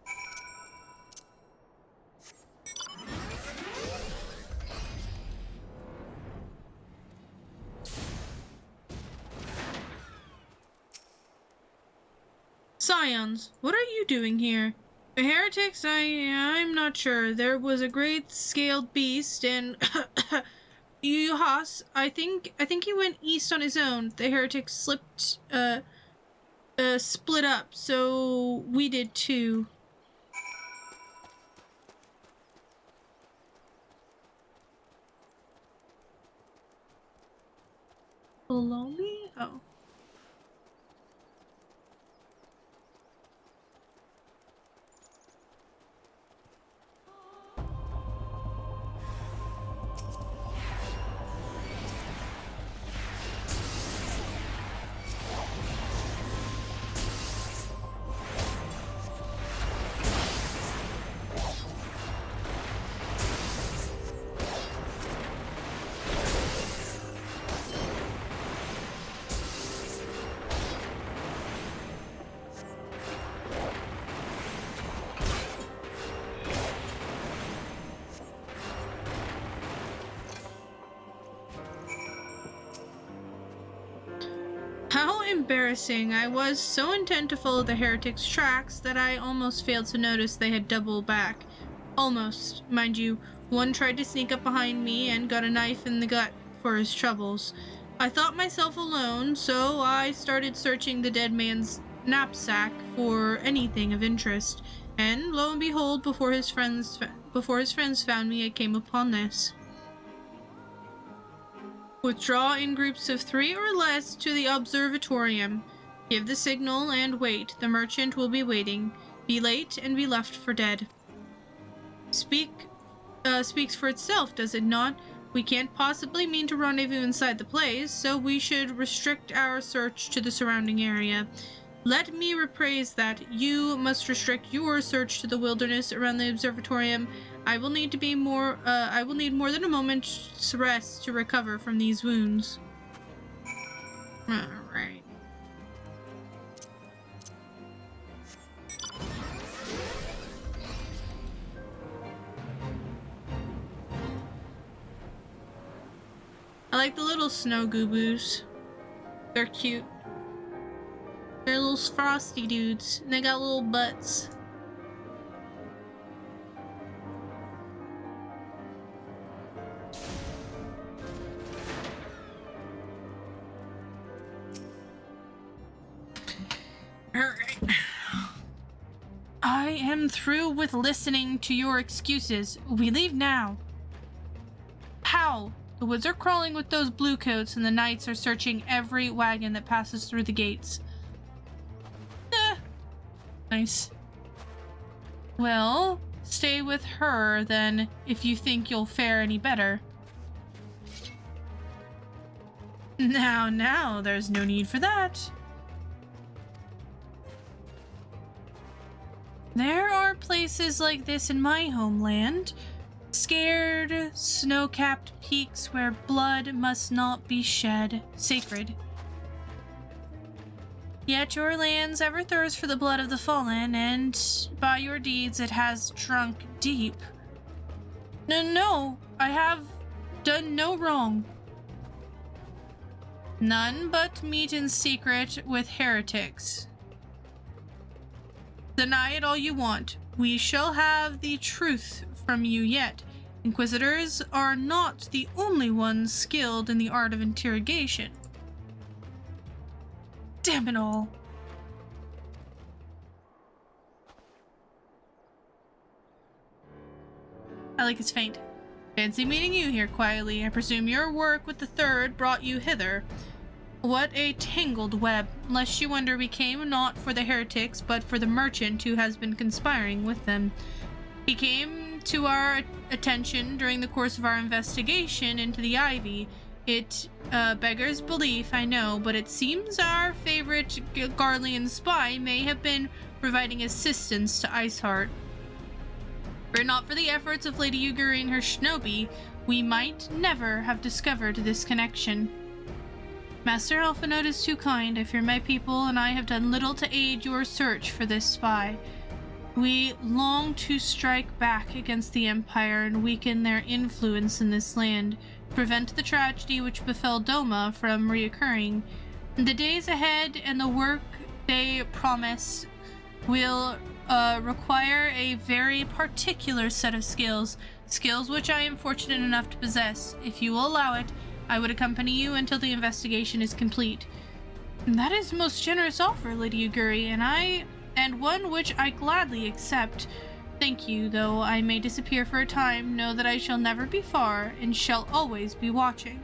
Scions, what are you doing here? The heretics? I'm not sure. There was a great scaled beast and Yuhas, I think he went east on his own. The heretics split up, so we did too. Below me? Oh. How embarrassing. I was so intent to follow the heretic's tracks that I almost failed to notice they had doubled back. Almost, mind you. One tried to sneak up behind me and got a knife in the gut for his troubles. I thought myself alone, so I started searching the dead man's knapsack for anything of interest. And lo and behold, before his friends found me, I came upon this. Withdraw in groups of 3 or less to the observatorium. Give the signal and wait. The merchant will be waiting. Be late and be left for dead. Speaks for itself, does it not? We can't possibly mean to rendezvous inside the place, so we should restrict our search to the surrounding area. Let me rephrase that. You must restrict your search to the wilderness around the observatorium. I will need more than a moment's rest to recover from these wounds. Alright. I like the little snow goo-boos. They're cute. They're little frosty dudes, and they got little butts. Alright. I am through with listening to your excuses. We leave now. How? The woods are crawling with those bluecoats, and the knights are searching every wagon that passes through the gates. Nice. Well, stay with her, then, if you think you'll fare any better. Now, there's no need for that. There are places like this in my homeland. Scared, snow-capped peaks where blood must not be shed. Sacred. Yet your lands ever thirst for the blood of the fallen, and by your deeds it has drunk deep. No, I have done no wrong. None but meet in secret with heretics. Deny it all you want. We shall have the truth from you yet. Inquisitors are not the only ones skilled in the art of interrogation. Damn it all. I like his feint. Fancy meeting you here quietly. I presume your work with the third brought you hither. What a tangled web. Lest you wonder, we came not for the heretics, but for the merchant who has been conspiring with them. He came to our attention during the course of our investigation into the Ivy. It beggars belief, I know, but it seems our favorite Garlean spy may have been providing assistance to Iceheart. Were it not for the efforts of Lady Yuguri and her shinobi, we might never have discovered this connection. Master Alphinaud is too kind. I fear my people and I have done little to aid your search for this spy. We long to strike back against the Empire and weaken their influence in this land, prevent the tragedy which befell Doma from reoccurring. The days ahead and the work they promise will require a very particular set of skills which I am fortunate enough to possess. If you will allow it, I would accompany you until the investigation is complete. That is a most generous offer, Lady Yuguri, and one which I gladly accept. Thank you, though I may disappear for a time, know that I shall never be far, and shall always be watching.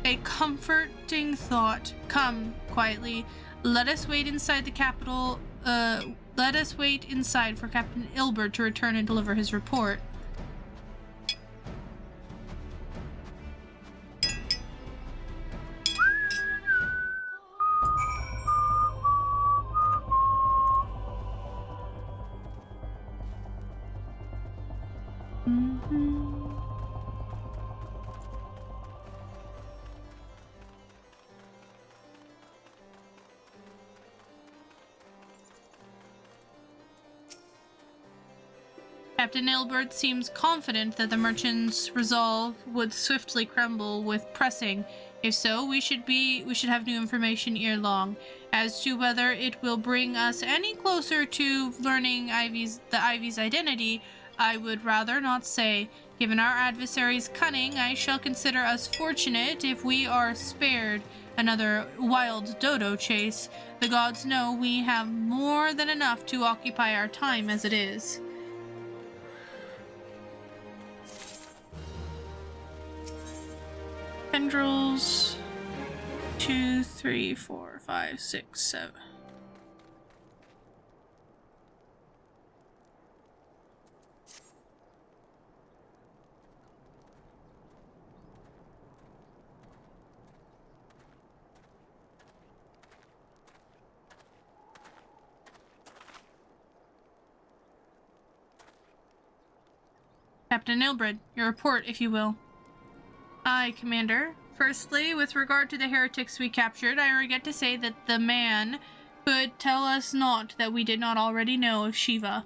A comforting thought. Come, quietly. Let us wait inside the capital, let us wait inside for Captain Ilbert to return and deliver his report. Captain Ilbert seems confident that the merchant's resolve would swiftly crumble with pressing If so, we should have new information ere long. As to whether it will bring us any closer to learning the Ivy's identity, I would rather not say. Given our adversary's cunning, I shall consider us fortunate if we are spared another wild dodo chase. The gods know we have more than enough to occupy our time as it is. Tendrils 2, 3, 4, 5, 6, 7. Captain Ilbred, your report, if you will. Aye, Commander. Firstly, with regard to the heretics we captured, I regret to say that the man could tell us naught that we did not already know of Shiva.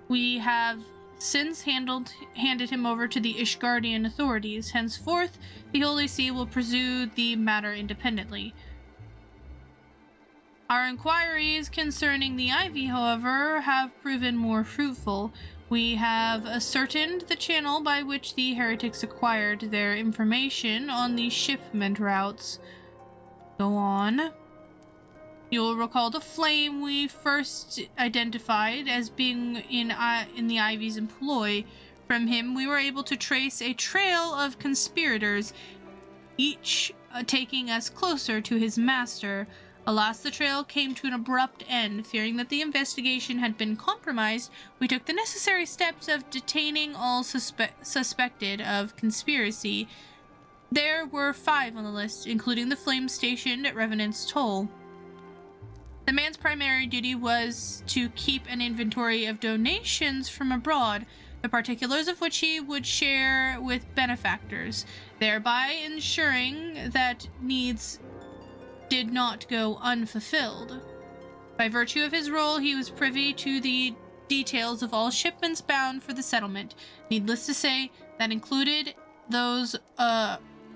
We have since handed him over to the Ishgardian authorities. Henceforth, the Holy See will pursue the matter independently. Our inquiries concerning the Ivy, however, have proven more fruitful. We have ascertained the channel by which the heretics acquired their information on the shipment routes. Go on. You'll recall the flame we first identified as being in the Ivy's employ. From him, we were able to trace a trail of conspirators, each taking us closer to his master. Alas, the trail came to an abrupt end. Fearing that the investigation had been compromised, we took the necessary steps of detaining all suspected of conspiracy. There were 5 on the list, including the flame stationed at Revenant's Toll. The man's primary duty was to keep an inventory of donations from abroad, the particulars of which he would share with benefactors, thereby ensuring that needs did not go unfulfilled. By virtue of his role, he was privy to the details of all shipments bound for the settlement. Needless to say, that included those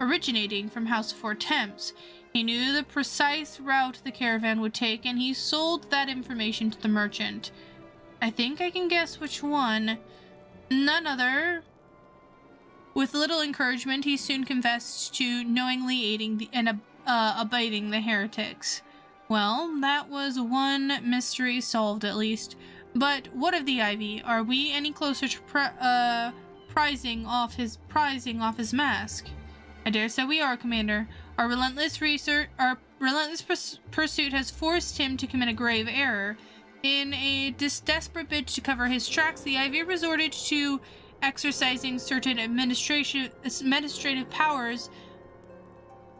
originating from House of Four Temps. He knew the precise route the caravan would take, and he sold that information to the merchant. I think I can guess which one. None other. With little encouragement, he soon confessed to knowingly aiding and abiding the heretics. Well, that was one mystery solved at least. But what of the Ivy? Are we any closer to prizing off his mask? I dare say we are, Commander. Our relentless pursuit has forced him to commit a grave error. In a desperate bid to cover his tracks, the Ivy resorted to exercising certain administrative powers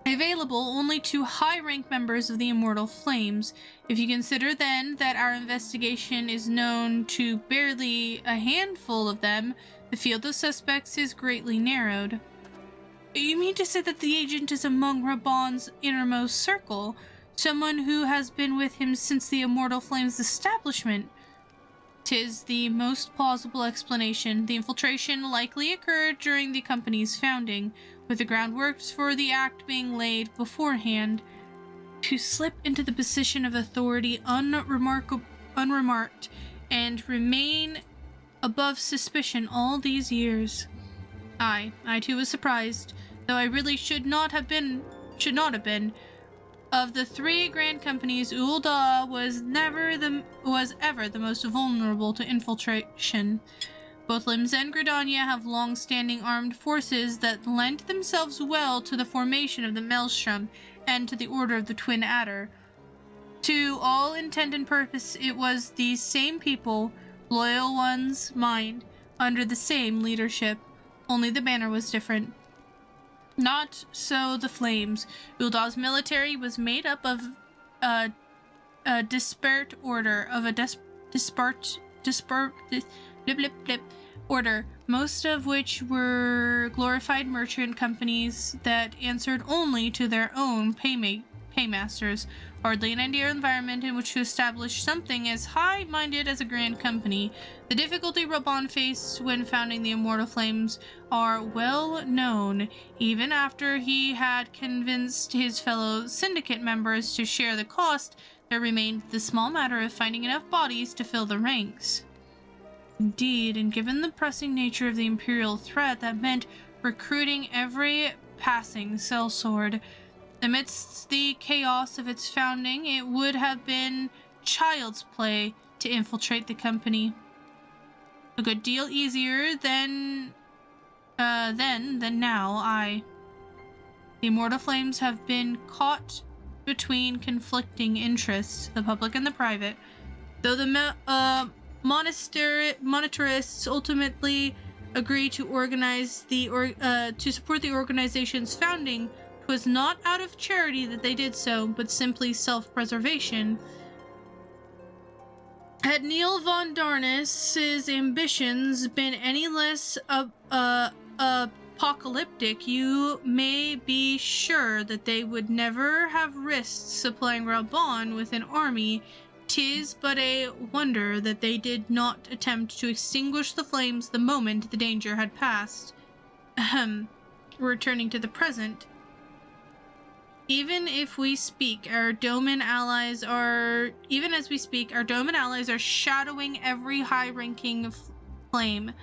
available only to high-rank members of the Immortal Flames. If you consider, then, that our investigation is known to barely a handful of them, the field of suspects is greatly narrowed. You mean to say that the agent is among Raban's innermost circle? Someone who has been with him since the Immortal Flames' establishment? 'Tis the most plausible explanation. The infiltration likely occurred during the company's founding, with the groundwork for the act being laid beforehand. To slip into the position of authority unremarked and remain above suspicion all these years. I too was surprised, though I really should not have been. Of the 3 grand companies, Ul'dah was ever the most vulnerable to infiltration. Both Limbs and Gridania have long-standing armed forces that lent themselves well to the formation of the Maelstrom and to the Order of the Twin Adder. To all intent and purpose, it was these same people, loyal ones, mind, under the same leadership. Only the banner was different. Not so the Flames. Ul'dah's military was made up of a disparate order, order, most of which were glorified merchant companies that answered only to their own paymasters. Hardly an ideal environment in which to establish something as high-minded as a grand company. The difficulty Raban faced when founding the Immortal Flames are well known. Even after he had convinced his fellow syndicate members to share the cost, there remained the small matter of finding enough bodies to fill the ranks. Indeed, and given the pressing nature of the Imperial threat, that meant recruiting every passing sellsword. Amidst the chaos of its founding, it would have been child's play to infiltrate the company. A good deal easier than now. The Immortal Flames have been caught between conflicting interests, the public and the private. Though the monetarists ultimately agreed to organize to support the organization's founding, it was not out of charity that they did so, but simply self-preservation. Had Neil von Darnus's ambitions been any less apocalyptic, you may be sure that they would never have risked supplying Raban with an army. 'Tis but a wonder that they did not attempt to extinguish the flames the moment the danger had passed. Returning to the present. Even as we speak, our Doman allies are shadowing every high-ranking flame,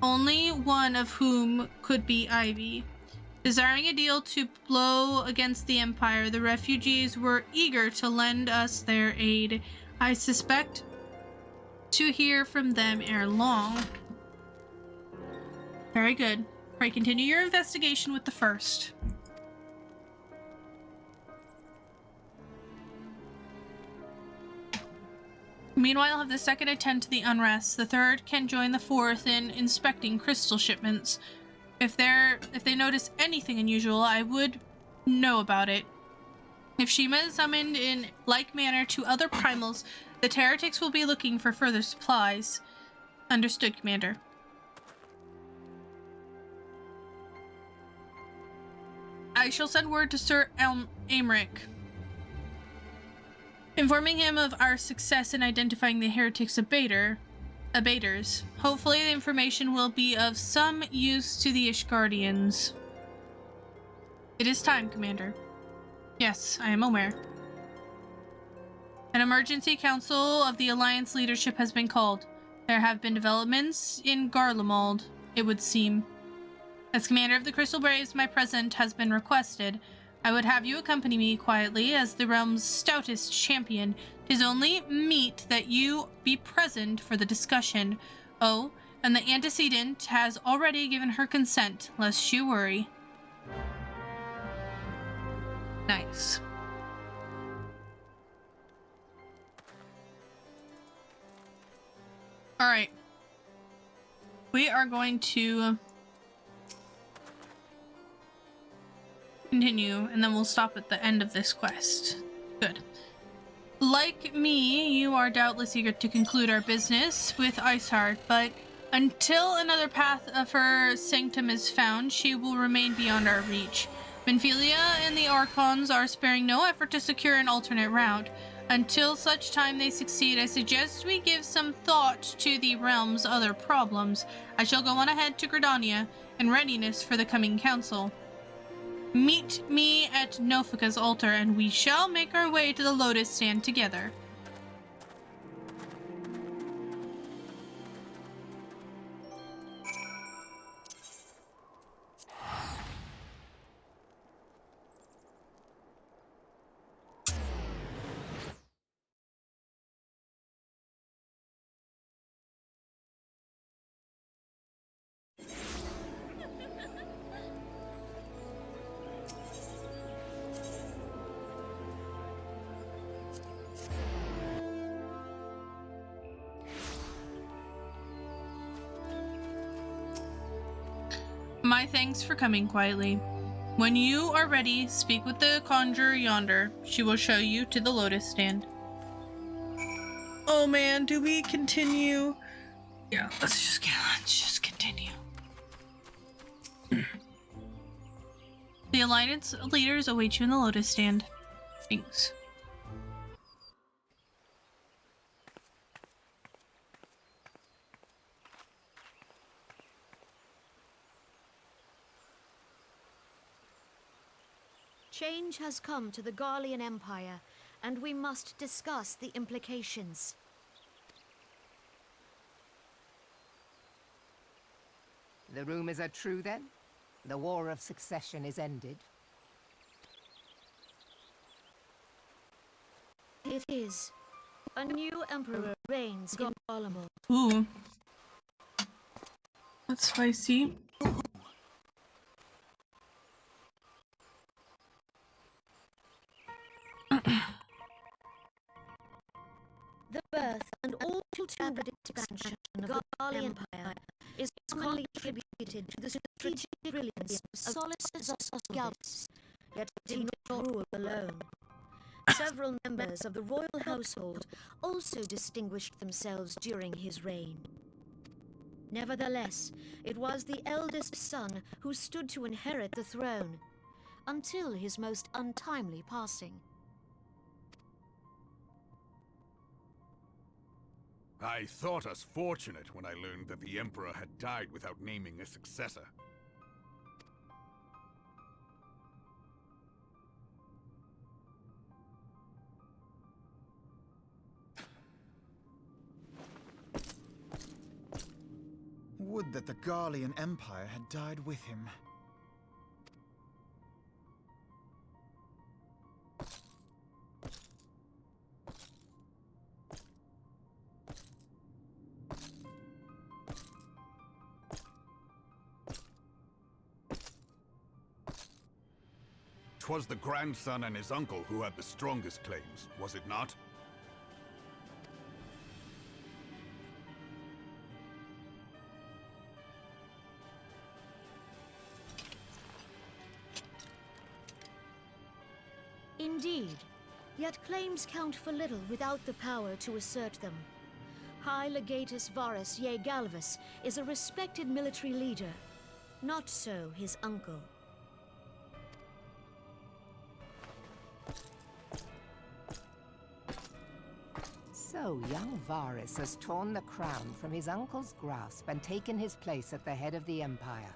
only one of whom could be Ivy. Desiring a deal to blow against the Empire, the refugees were eager to lend us their aid. I suspect to hear from them ere long. Very good. Pray continue your investigation with the first. Meanwhile, have the second attend to the unrest. The third can join the fourth in inspecting crystal shipments. If they notice anything unusual, I would know about it. If Shima is summoned in like manner to other primals, the heretics will be looking for further supplies. Understood, Commander. I shall send word to Sir Aymeric, informing him of our success in identifying the heretics' abaters. Hopefully the information will be of some use to the Ishgardians. It is time, Commander. Yes, I am aware. An emergency council of the Alliance leadership has been called. There have been developments in Garlemald, it would seem. As commander of the Crystal Braves, my presence has been requested. I would have you accompany me quietly as the realm's stoutest champion. 'Tis only meet that you be present for the discussion. Oh, and the antecedent has already given her consent, lest you worry. Nice. Alright. We are going to continue, and then we'll stop at the end of this quest. Good. Like me, you are doubtless eager to conclude our business with Iceheart, but until another path of her sanctum is found, she will remain beyond our reach. Minfilia and the Archons are sparing no effort to secure an alternate route. Until such time they succeed, I suggest we give some thought to the realm's other problems. I shall go on ahead to Gridania in readiness for the coming council. Meet me at Nofika's altar, and we shall make our way to the Lotus Stand together. My thanks for coming quietly. When you are ready, speak with the conjurer yonder. She will show you to the Lotus Stand. Oh man, do we continue? Yeah, let's just continue. The Alliance leaders await you in the Lotus Stand. Thanks. Change has come to the Garlean Empire, and we must discuss the implications. The rumors are true, then? The War of Succession is ended? It is. A new emperor reigns in Garlemald. Ooh. That's spicy. The birth and all too rapid expansion of the Garlean Empire is commonly attributed to the strategic brilliance of Solus Galus, yet he did not rule alone. Several members of the royal household also distinguished themselves during his reign. Nevertheless, it was the eldest son who stood to inherit the throne, until his most untimely passing. I thought us fortunate when I learned that the Emperor had died without naming a successor. Would that the Garlean Empire had died with him. Twas the grandson and his uncle who had the strongest claims, was it not? Indeed, yet claims count for little without the power to assert them. High Legatus Varus Ye Galvus is a respected military leader. Not so his uncle. So young Varus has torn the crown from his uncle's grasp and taken his place at the head of the Empire.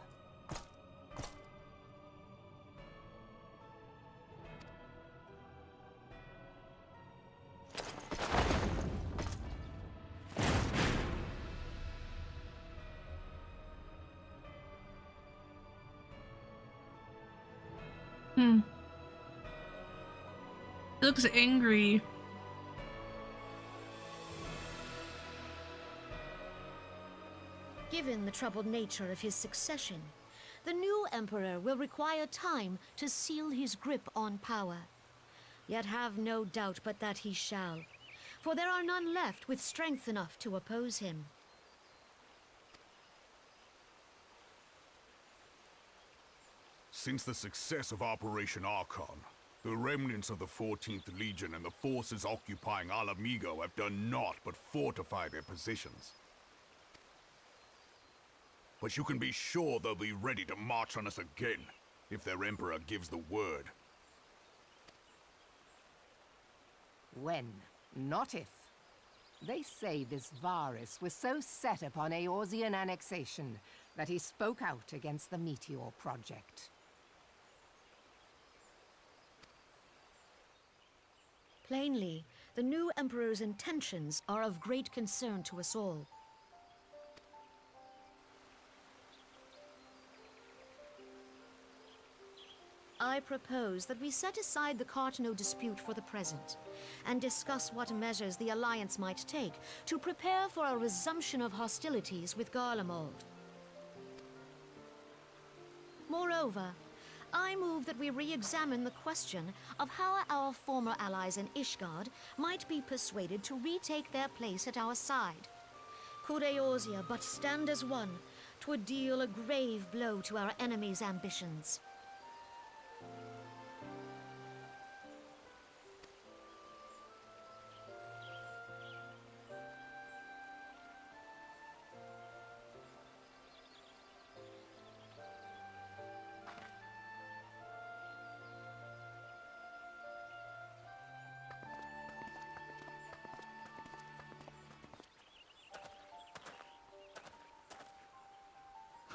He looks angry. Given the troubled nature of his succession, the new emperor will require time to seal his grip on power. Yet have no doubt but that he shall, for there are none left with strength enough to oppose him. Since the success of Operation Archon, the remnants of the 14th Legion and the forces occupying Alamigo have done naught but fortify their positions. But you can be sure they'll be ready to march on us again, if their Emperor gives the word. When, not if. They say this Varus was so set upon Eorzean annexation that he spoke out against the Meteor Project. Plainly, the new emperor's intentions are of great concern to us all. I propose that we set aside the Cartno dispute for the present, and discuss what measures the Alliance might take to prepare for a resumption of hostilities with Garlemald. Moreover, I move that we re-examine the question of how our former allies in Ishgard might be persuaded to retake their place at our side. Could Eorzea but stand as one, 'twould deal a grave blow to our enemies' ambitions.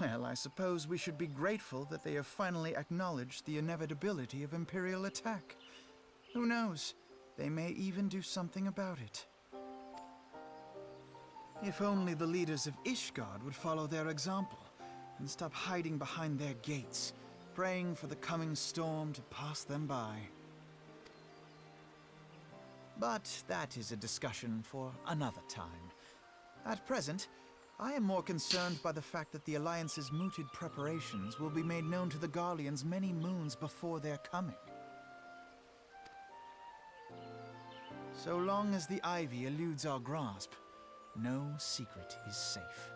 Well, I suppose we should be grateful that they have finally acknowledged the inevitability of Imperial attack. Who knows? They may even do something about it. If only the leaders of Ishgard would follow their example and stop hiding behind their gates, praying for the coming storm to pass them by. But that is a discussion for another time. At present, I am more concerned by the fact that the Alliance's mooted preparations will be made known to the Garleans many moons before their coming. So long as the Ivy eludes our grasp, no secret is safe.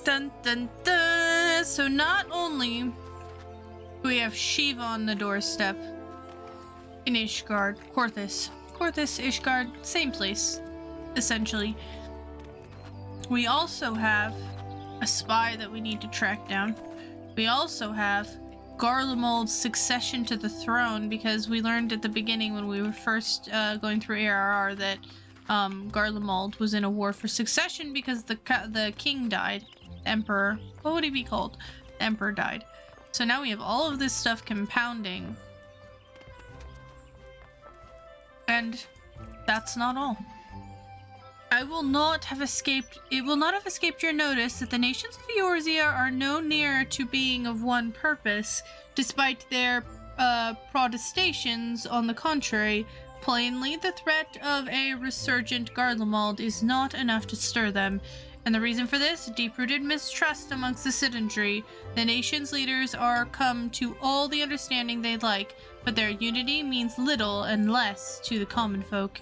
Dun dun dun! So not only do we have Shiva on the doorstep in Ishgard, Korthis, Ishgard, same place, essentially. We also have a spy that we need to track down. We also have Garlemald's succession to the throne, because we learned at the beginning when we were first going through ARR that Garlemald was in a war for succession because the king died. Emperor, what would he be called? The Emperor died. So now we have all of this stuff compounding. And that's not all. It will not have escaped your notice that the nations of Eorzea are no nearer to being of one purpose, despite their protestations. On the contrary, plainly the threat of a resurgent Garlemald is not enough to stir them. And the reason for this? Deep-rooted mistrust amongst the citizenry. The nation's leaders are come to all the understanding they'd like, but their unity means little and less to the common folk.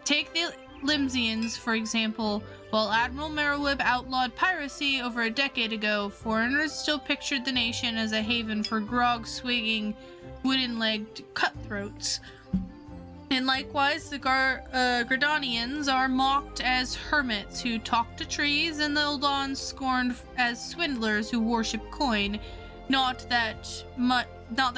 Take the Limsians, for example. While Admiral Merowib outlawed piracy over a decade ago, foreigners still pictured the nation as a haven for grog-swigging, wooden-legged cutthroats. And likewise, the Gridanians are mocked as hermits who talk to trees, and the Eldons scorned as swindlers who worship coin. Not that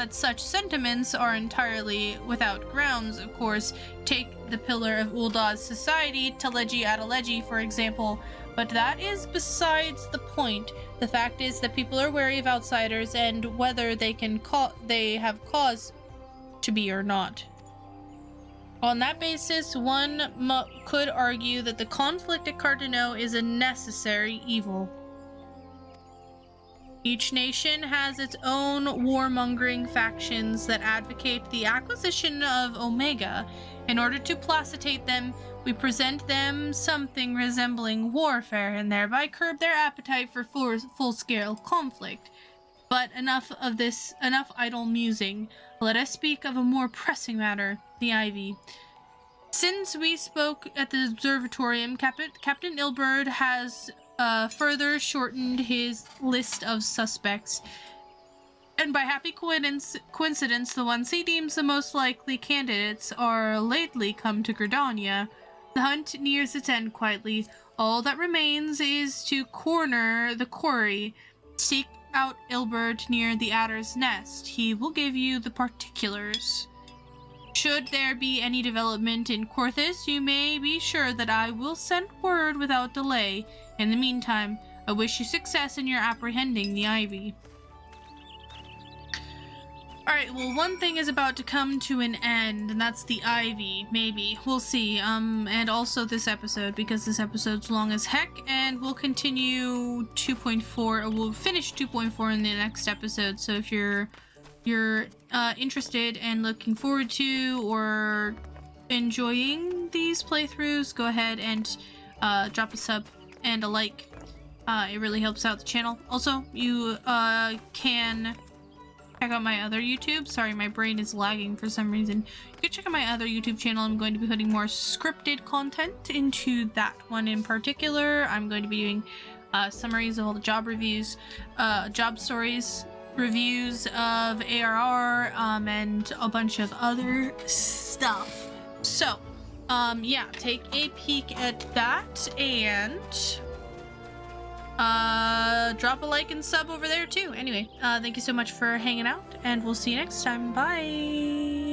such sentiments are entirely without grounds, of course. Take the pillar of Uldah's society, Teleji Adeleji, for example, but that is besides the point. The fact is that people are wary of outsiders, and whether they have cause to be or not. On that basis, one could argue that the conflict at Cardano is a necessary evil. Each nation has its own warmongering factions that advocate the acquisition of Omega. In order to placitate them, we present them something resembling warfare and thereby curb their appetite for full-scale conflict. But enough idle musing. Let us speak of a more pressing matter, the Ivy. Since we spoke at the observatorium, Captain Ilberd has further shortened his list of suspects. And by happy coincidence, the ones he deems the most likely candidates are lately come to Gridania. The hunt nears its end quietly. All that remains is to corner the quarry. Seek out Ilberd near the Adder's Nest. He will give you the particulars. Should there be any development in Korthis, you may be sure that I will send word without delay. In the meantime, I wish you success in your apprehending the Ivy. Alright, well, one thing is about to come to an end, and that's the Ivy, maybe. We'll see. And also this episode, because this episode's long as heck, and we'll continue 2.4, we'll finish 2.4 in the next episode, so if you're interested and looking forward to or enjoying these playthroughs, go ahead and drop a sub and a like. It really helps out the channel. Also, you can check out my other YouTube. Sorry, my brain is lagging for some reason. You can check out my other YouTube channel. I'm going to be putting more scripted content into that one in particular. I'm going to be doing summaries of all the job reviews, job stories, reviews of ARR, and a bunch of other stuff. So, Yeah, take a peek at that and drop a like and sub over there too. Anyway, thank you so much for hanging out, and we'll see you next time. Bye.